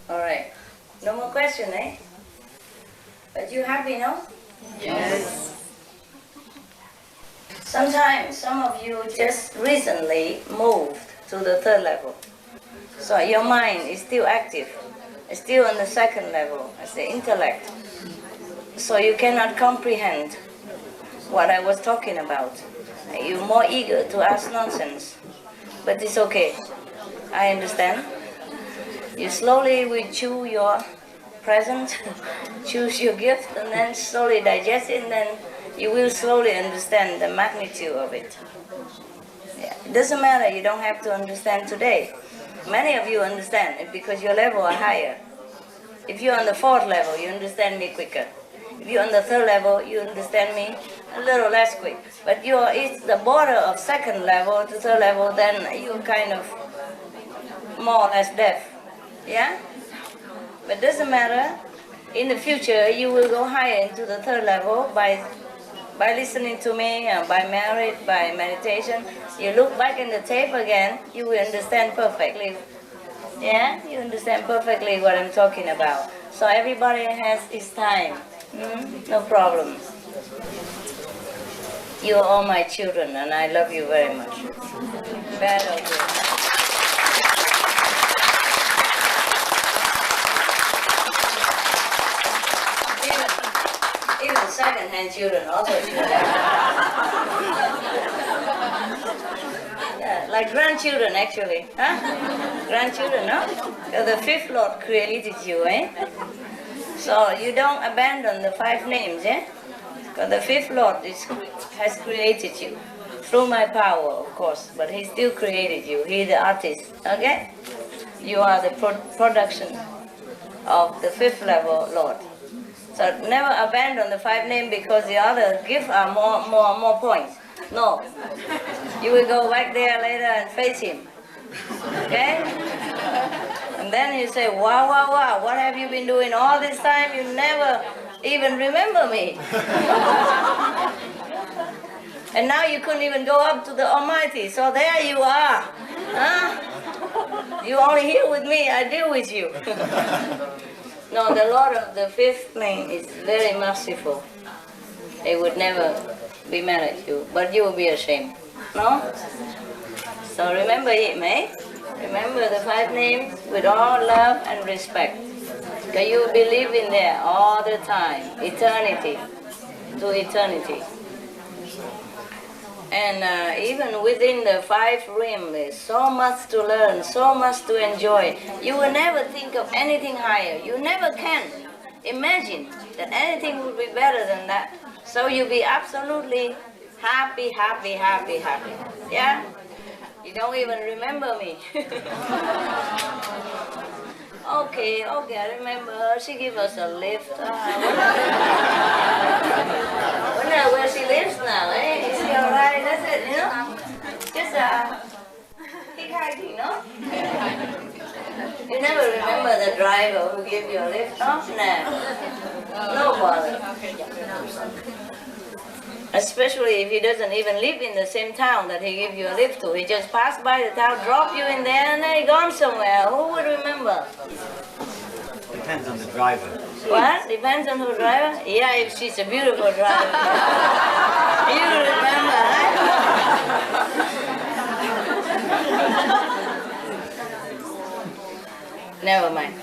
All right. No more question, eh? But you happy, no? Yes. Sometimes some of you just recently moved to the third level. So your mind is still active. It's still on the second level, as the intellect. So you cannot comprehend what I was talking about. You're more eager to ask nonsense. But it's okay. I understand. You slowly will chew your present, choose your gift, and then slowly digest it, and then you will slowly understand the magnitude of it. Yeah. It doesn't matter, you don't have to understand today. Many of you understand it because your level are higher. If you're on the fourth level, you understand me quicker. If you're on the third level, you understand me a little less quick. But it's the border of second level to third level, then you're kind of more or less deaf. Yeah? But doesn't matter. In the future, you will go higher into the third level by listening to me, by merit, by meditation. You look back in the tape again, you will understand perfectly. Yeah? You understand perfectly what I'm talking about. So everybody has his time. No problem. You are all my children, and I love you very much. Bad or good. Even second-hand children also children. Yeah, like grandchildren actually, huh? Grandchildren, no? The fifth Lord created you, eh? So you don't abandon the 5 names, eh? Because the fifth Lord has created you. Through my power, of course, but he still created you. He's the artist, okay? You are the production of the 5th level Lord. So never abandon the 5 names because the other gifts are more points. No. You will go back there later and face him. Okay? And then you say, wow, what have you been doing all this time? You never even remember me. And now you couldn't even go up to the Almighty. So there you are. Huh? You only here with me, I deal with you. No, the Lord of the fifth plane is very merciful. He would never be mad at you, but you will be ashamed. No? So remember him, eh? Remember the 5 names with all love and respect. Because you will be living there all the time, eternity to eternity. And even within the 5 realms, there's so much to learn, so much to enjoy. You will never think of anything higher. You never can imagine that anything would be better than that. So you'll be absolutely happy, happy, happy, happy. Yeah? You don't even remember me. Okay, I remember her. She gave us a lift. I wonder where she lives now, eh? Is she alright? That's it, you know? Just hitchhiking, no? You never remember the driver who gave you a lift, no? No bother. Especially if he doesn't even live in the same town that he gave you a lift to. He just passed by the town, dropped you in there, and then he gone somewhere. Who would remember? Depends on the driver. What? Depends on who driver? Yeah, if she's a beautiful driver. You remember, right? Never mind.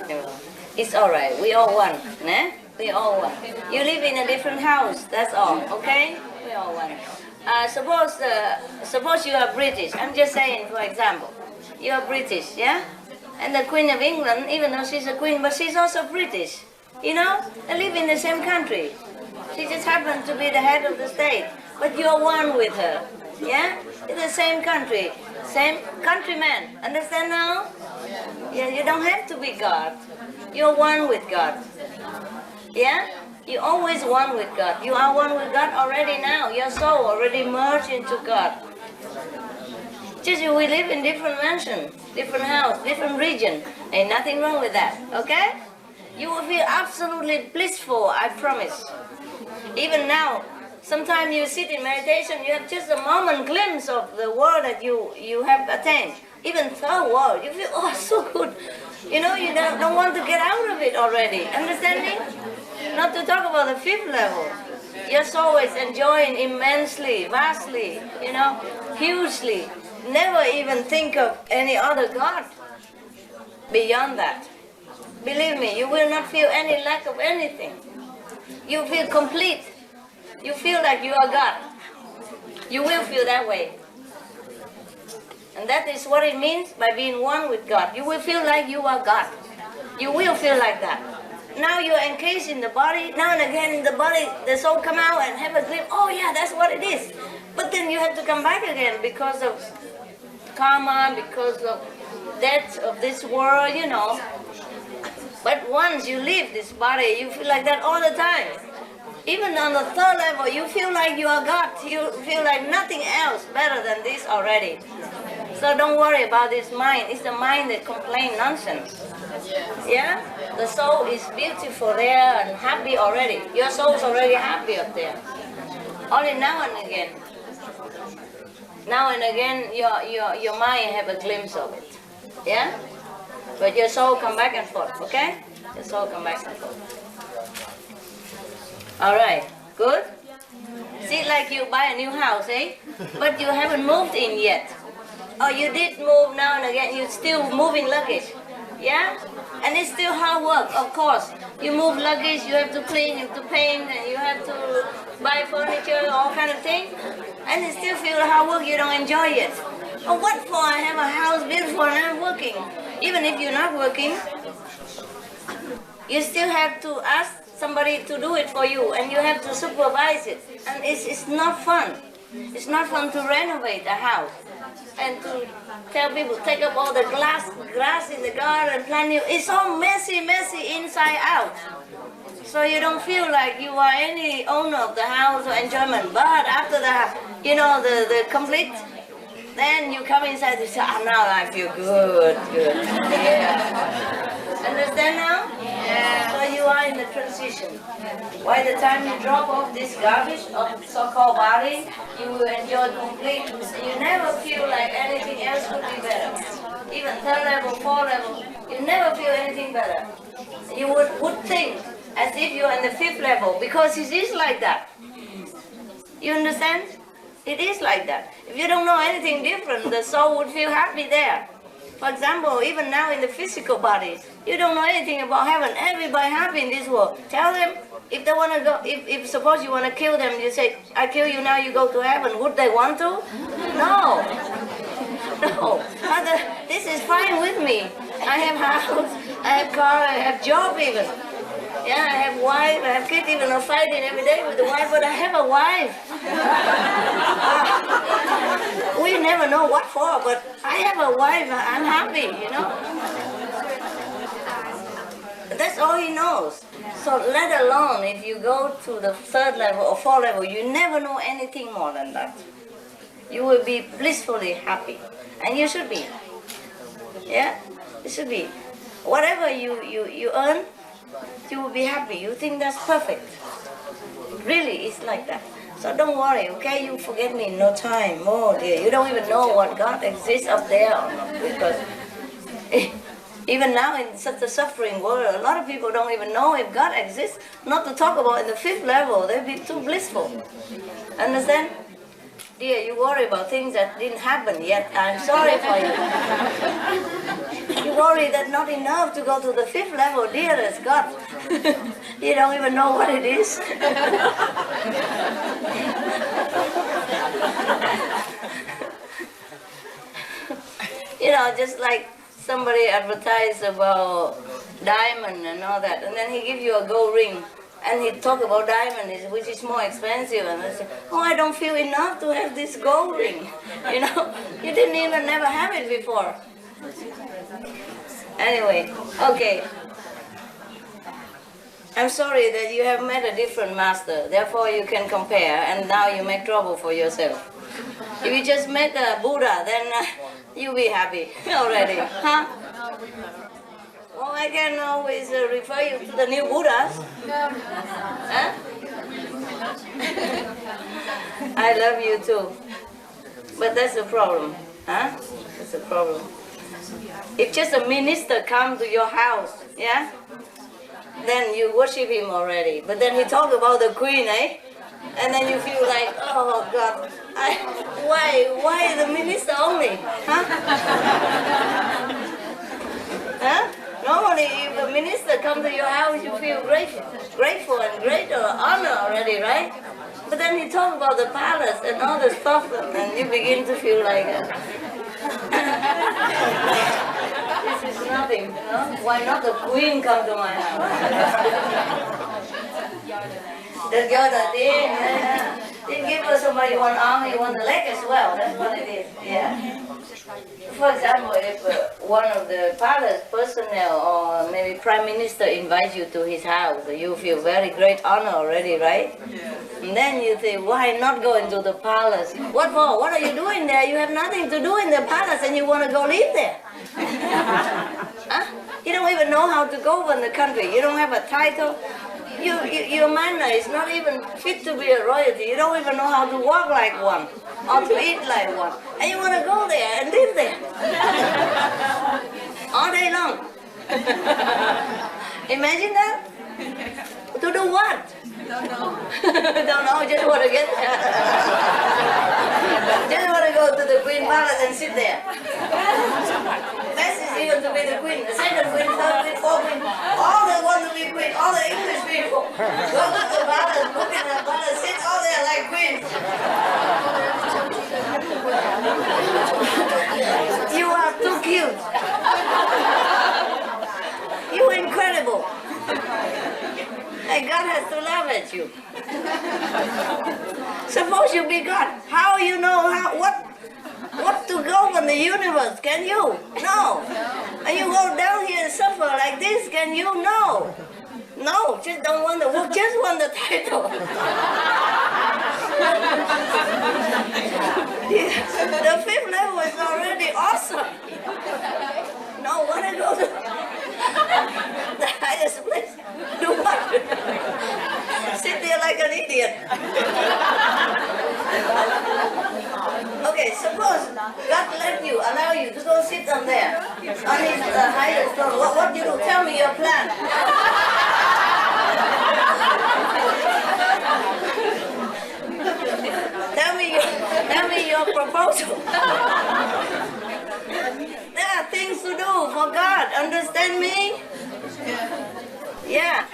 It's all right. We all one, né? We all one. You live in a different house, that's all, okay? We all one. Suppose you are British. I'm just saying, for example, you are British, yeah? And the Queen of England, even though she's a queen, but she's also British. You know, they live in the same country. She just happens to be the head of the state, but you're one with her, yeah? In the same country, same countryman. Understand now? Yeah, you don't have to be God. You're one with God. Yeah? You're always one with God. You are one with God already now. Your soul already merged into God. Just we live in different mansions, different house, different region. Ain't nothing wrong with that, okay? You will feel absolutely blissful, I promise. Even now, sometimes you sit in meditation, you have just a moment glimpse of the world that you have attained. Even third world, you feel, oh, so good. You know, you don't want to get out of it already. Understand me? Not to talk about the 5th level. Your soul is enjoying immensely, vastly, you know, hugely. Never even think of any other God beyond that. Believe me, you will not feel any lack of anything. You feel complete. You feel like you are God. You will feel that way. And that is what it means by being one with God. You will feel like you are God. You will feel like that. Now you're encased in the body. Now and again in the body, the soul come out and have a glimpse. Oh yeah, that's what it is. But then you have to come back again because of karma, because of death of this world, you know. But once you leave this body, you feel like that all the time. Even on the 3rd level, you feel like you are God. You feel like nothing else better than this already. So don't worry about this mind. It's the mind that complains nonsense. Yeah? The soul is beautiful there and happy already. Your soul is already happy up there. Only now and again. Now and again, your mind have a glimpse of it. Yeah? But your soul come back and forth, okay? Your soul come back and forth. Alright, good? See, like you buy a new house, eh? But you haven't moved in yet. Or you did move now and again, you're still moving luggage. Yeah? And it's still hard work, of course. You move luggage, you have to clean, you have to paint, and you have to buy furniture, all kind of things. And you still feel hard work, you don't enjoy it. Oh, what for? I have a house beautiful and I'm working. Even if you're not working, you still have to ask somebody to do it for you, and you have to supervise it. And it's not fun. It's not fun to renovate a house and to tell people take up all the grass in the garden, plant new. It's all messy inside out. So you don't feel like you are any owner of the house or enjoyment. But after the, you know, the complete, then you come inside and say, oh, now I feel good. Yeah. Understand now? Yeah. So you are in the transition. By the time you drop off this garbage of so-called body, you will enjoy complete. You never feel like anything else could be better. Even 3rd level, 4th level, you never feel anything better. You would think as if you're in the fifth level, because it is like that. You understand? It is like that. If you don't know anything different, the soul would feel happy there. For example, even now in the physical body, you don't know anything about heaven. Everybody happy in this world. Tell them, if they want to go, if suppose you want to kill them, you say, I kill you now, you go to heaven. Would they want to? No. No. This is fine with me. I have house, I have car, I have job even. Yeah, I have wife, I have kids, even I'm fighting every day with the wife, but I have a wife. We never know what for, but I have a wife, I'm happy, you know. That's all he knows. So let alone if you go to the third level or fourth level, you never know anything more than that. You will be blissfully happy. And you should be. Yeah? You should be. Whatever you earn, you will be happy. You think that's perfect. Really, it's like that. So don't worry, okay? You forget me in no time. Oh dear, you don't even know what God exists up there or not. Because even now in such a suffering world, a lot of people don't even know if God exists. Not to talk about in the fifth level, they'll be too blissful. Understand? Dear, you worry about things that didn't happen yet. I'm sorry for you. You worry that not enough to go to the fifth level, dearest God. You don't even know what it is. You know, just like somebody advertised about diamond and all that, and then he gives you a gold ring. And he talk about diamond, which is more expensive. And I said, oh, I don't feel enough to have this gold ring. You know, you didn't even never have it before. Anyway, okay. I'm sorry that you have met a different master. Therefore, you can compare, and now you make trouble for yourself. If you just met a Buddha, then you'll be happy already, huh? Well, I can always refer you to the new Buddhas. Huh? I love you too. But that's the problem. Huh? That's the problem. If just a minister come to your house, yeah? Then you worship him already. But then he talk about the queen, eh? And then you feel like, oh God, why the minister only? Huh? Huh? Normally, if a minister comes to your house, you feel grateful and great honor already, right? But then he talks about the palace and all the stuff, and you begin to feel like, this is nothing, you know? Why not the queen come to my house? The Yoda didn't give us somebody one arm, he want the leg as well. That's what it is, yeah? For example, if one of the palace personnel or maybe prime minister invites you to his house, you feel very great honor already, right? Yeah. And then you think, why not go into the palace? What for? What are you doing there? You have nothing to do in the palace and you want to go live there. Huh? You don't even know how to govern the country. You don't have a title. Your manner is not even fit to be a royalty. You don't even know how to walk like one or to eat like one. And you want to go there and live there all day long. Imagine that? To do what? Don't know. Don't know, just want to get there. Just want to go to the Queen Palace and sit there. Best is even to be the Queen, the second Queen, third Queen, fourth Queen. All they want to be Queen, all the English people. Go to the palace, look at the palace, sit all there like queens. You are too cute. You're incredible. And God has to laugh at you. Suppose you be God. How you know what to govern the universe? Can you? No. And you go down here and suffer like this? Can you? No. No, just don't want the work, just want the title. The fifth level is already awesome. No, want to go to the highest place. Do what? Sit there like an idiot. Okay, suppose God let you, allow you to go sit down there. on his highest throne. What do you do? Tell me your plan. Tell me your proposal. There are things to do for God. Understand me? Yeah.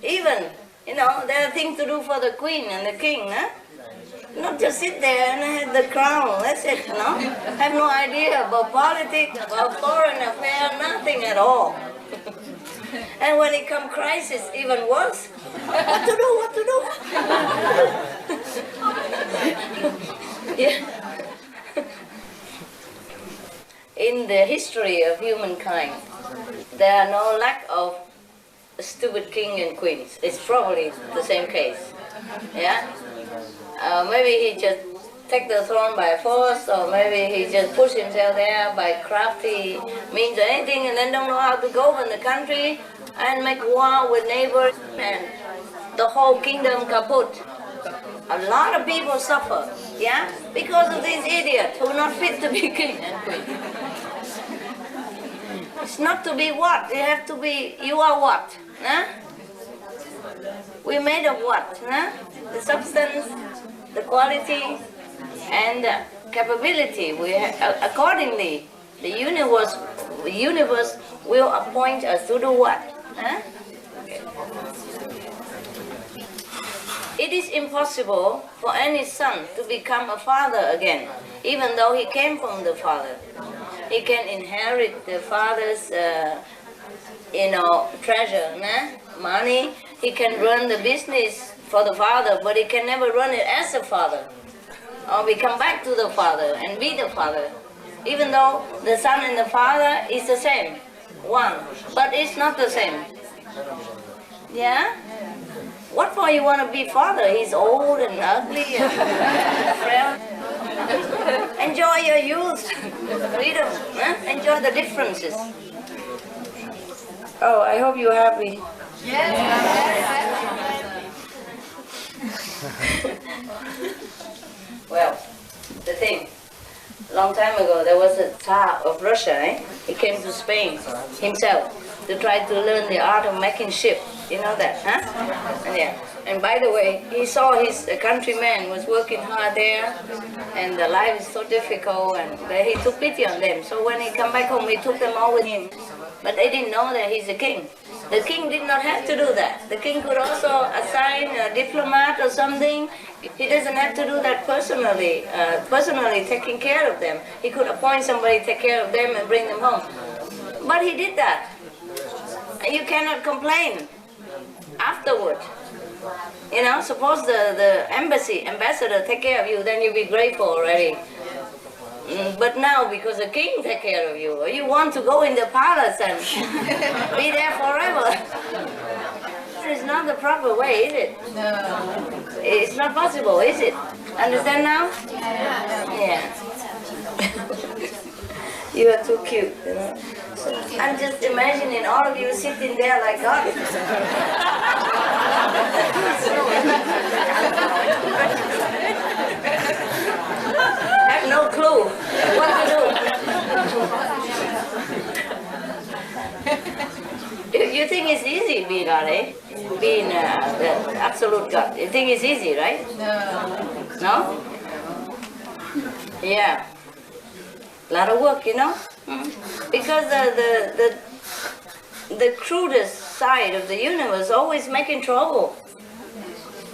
Even, there are things to do for the queen and the king, huh? Not just sit there and have the crown, that's it, Have no idea about politics, about foreign affairs, nothing at all. And when it comes crisis, even worse. What to do? Yeah. In the history of humankind, there are no lack of stupid king and queens. It's probably the same case. Yeah? Maybe he just take the throne by force, or maybe he just push himself there by crafty means or anything, and then don't know how to govern the country and make war with neighbors, and the whole kingdom kaput. A lot of people suffer, yeah, because of these idiots who are not fit to be king and queen. It's not to be what? You have to be, you are what? Huh? We're made of what? Huh? The substance, the quality, and the capability. Accordingly, the universe will appoint us to do what? Huh? Okay. It is impossible for any son to become a father again, even though he came from the father. He can inherit the father's, treasure, money. He can run the business for the father, but he can never run it as a father. Or we come back to the father and be the father. Even though the son and the father is the same, one, but it's not the same. Yeah? What for you want to be father? He's old and ugly and frail. Enjoy your youth, freedom, enjoy the differences. Oh, I hope you're happy. Well, the thing, long time ago there was a Tsar of Russia, He came to Spain himself to try to learn the art of making ship. You know that, huh? Yeah. And by the way, he saw his countrymen was working hard there, and the life is so difficult, and he took pity on them. So when he come back home, he took them all with him. But they didn't know that he's a king. The king did not have to do that. The king could also assign a diplomat or something. He doesn't have to do that personally, taking care of them. He could appoint somebody to take care of them and bring them home. But he did that. And you cannot complain afterward. Suppose the ambassador take care of you, then you'll be grateful already. But now, because the king take care of you, you want to go in the palace and be there forever. It's not the proper way, is it? No. It's not possible, is it? Understand now? Yeah. You are too cute, I'm just imagining all of you sitting there like God. Have no clue what to do. You think it's easy being God, Being the absolute God. You think it's easy, right? No. No? Yeah. A lot of work, Because the crudest side of the universe always making trouble.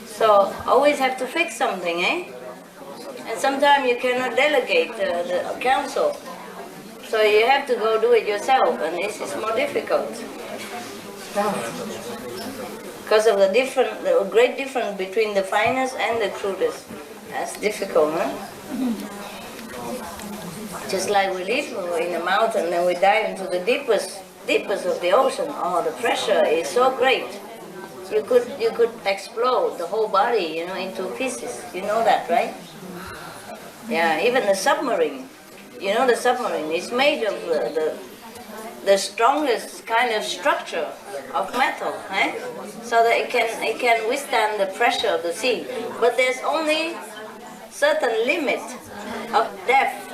So always have to fix something, And sometimes you cannot delegate the council. So you have to go do it yourself, and this is more difficult. Because of the great difference between the finest and the crudest. That's difficult, Just like we live in a mountain and we dive into the deepest of the ocean. Oh, the pressure is so great. You could explode the whole body, into pieces. You know that, right? Yeah, even the submarine. The submarine is made of the strongest kind of structure of metal, so that it can withstand the pressure of the sea. But there's only certain limit of depth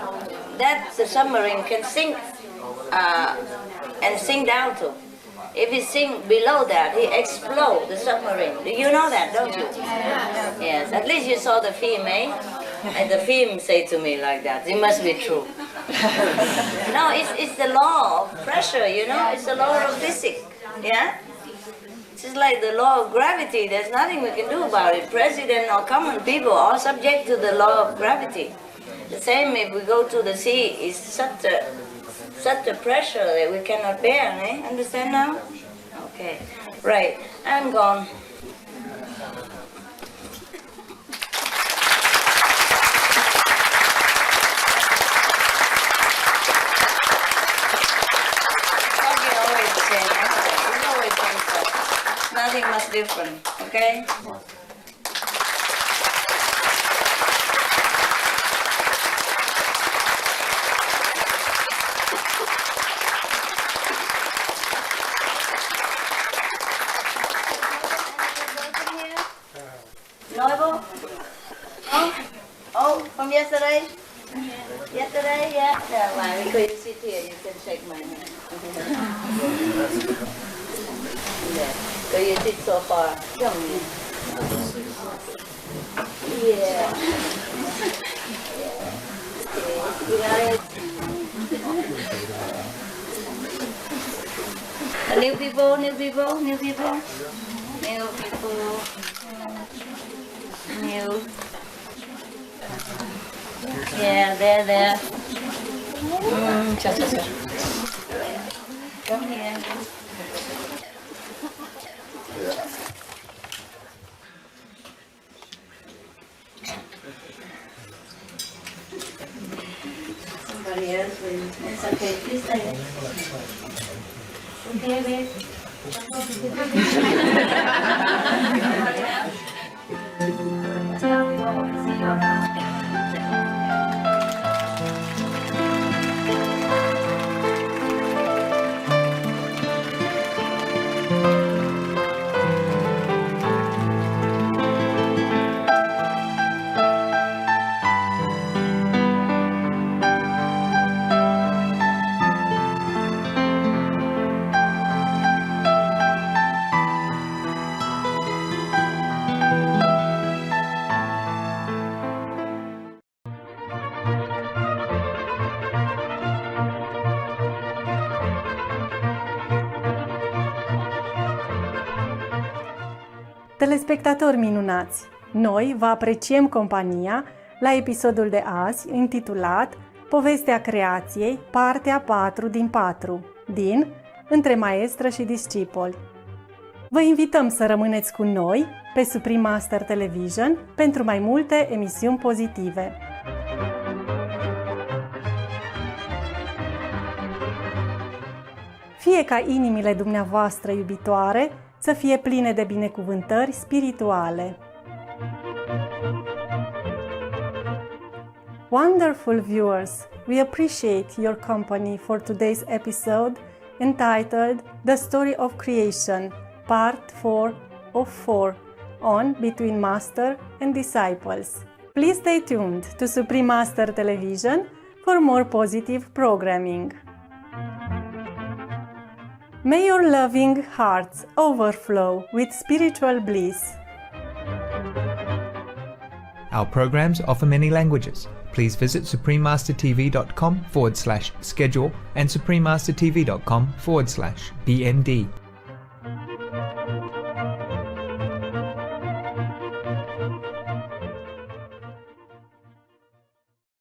that the submarine can sink and sink down to. If he sink below that, he explode the submarine. You know that, don't you? Yes, at least you saw the film, eh? And the film say to me like that. It must be true. No, it's the law of pressure, you know? It's the law of physics, yeah? It's just like the law of gravity. There's nothing we can do about it. President or common people are subject to the law of gravity. The same if we go to the sea, it's such a pressure that we cannot bear, eh? Understand now? Okay, right, I'm gone. Okay, always the same, it's always the same. Nothing much different, okay? Noble? Oh, from yesterday? Yesterday, yeah. Yeah, well, because you sit here, you can shake my hand. Yeah, because you sit so far from me. Yeah. Okay. You got it? New people, new people, new people, new people. New. Yeah, there. Cha. Come here. Somebody else will. It's okay. Please stay. Okay, babe. Telespectatori minunați, noi vă apreciem compania la episodul de azi intitulat Povestea creației, partea 4 din 4, din Între maestră și discipol. Vă invităm să rămâneți cu noi pe Supreme Master Television pentru mai multe emisiuni pozitive. Fie ca inimile dumneavoastră iubitoare să fie pline de binecuvântări spirituale. Wonderful viewers, we appreciate your company for today's episode entitled The Story of Creation, Part 4 of 4 on Between Master and Disciples. Please stay tuned to Supreme Master Television for more positive programming. May your loving hearts overflow with spiritual bliss. Our programs offer many languages. Please visit suprememastertv.com/schedule and suprememastertv.com/BMD.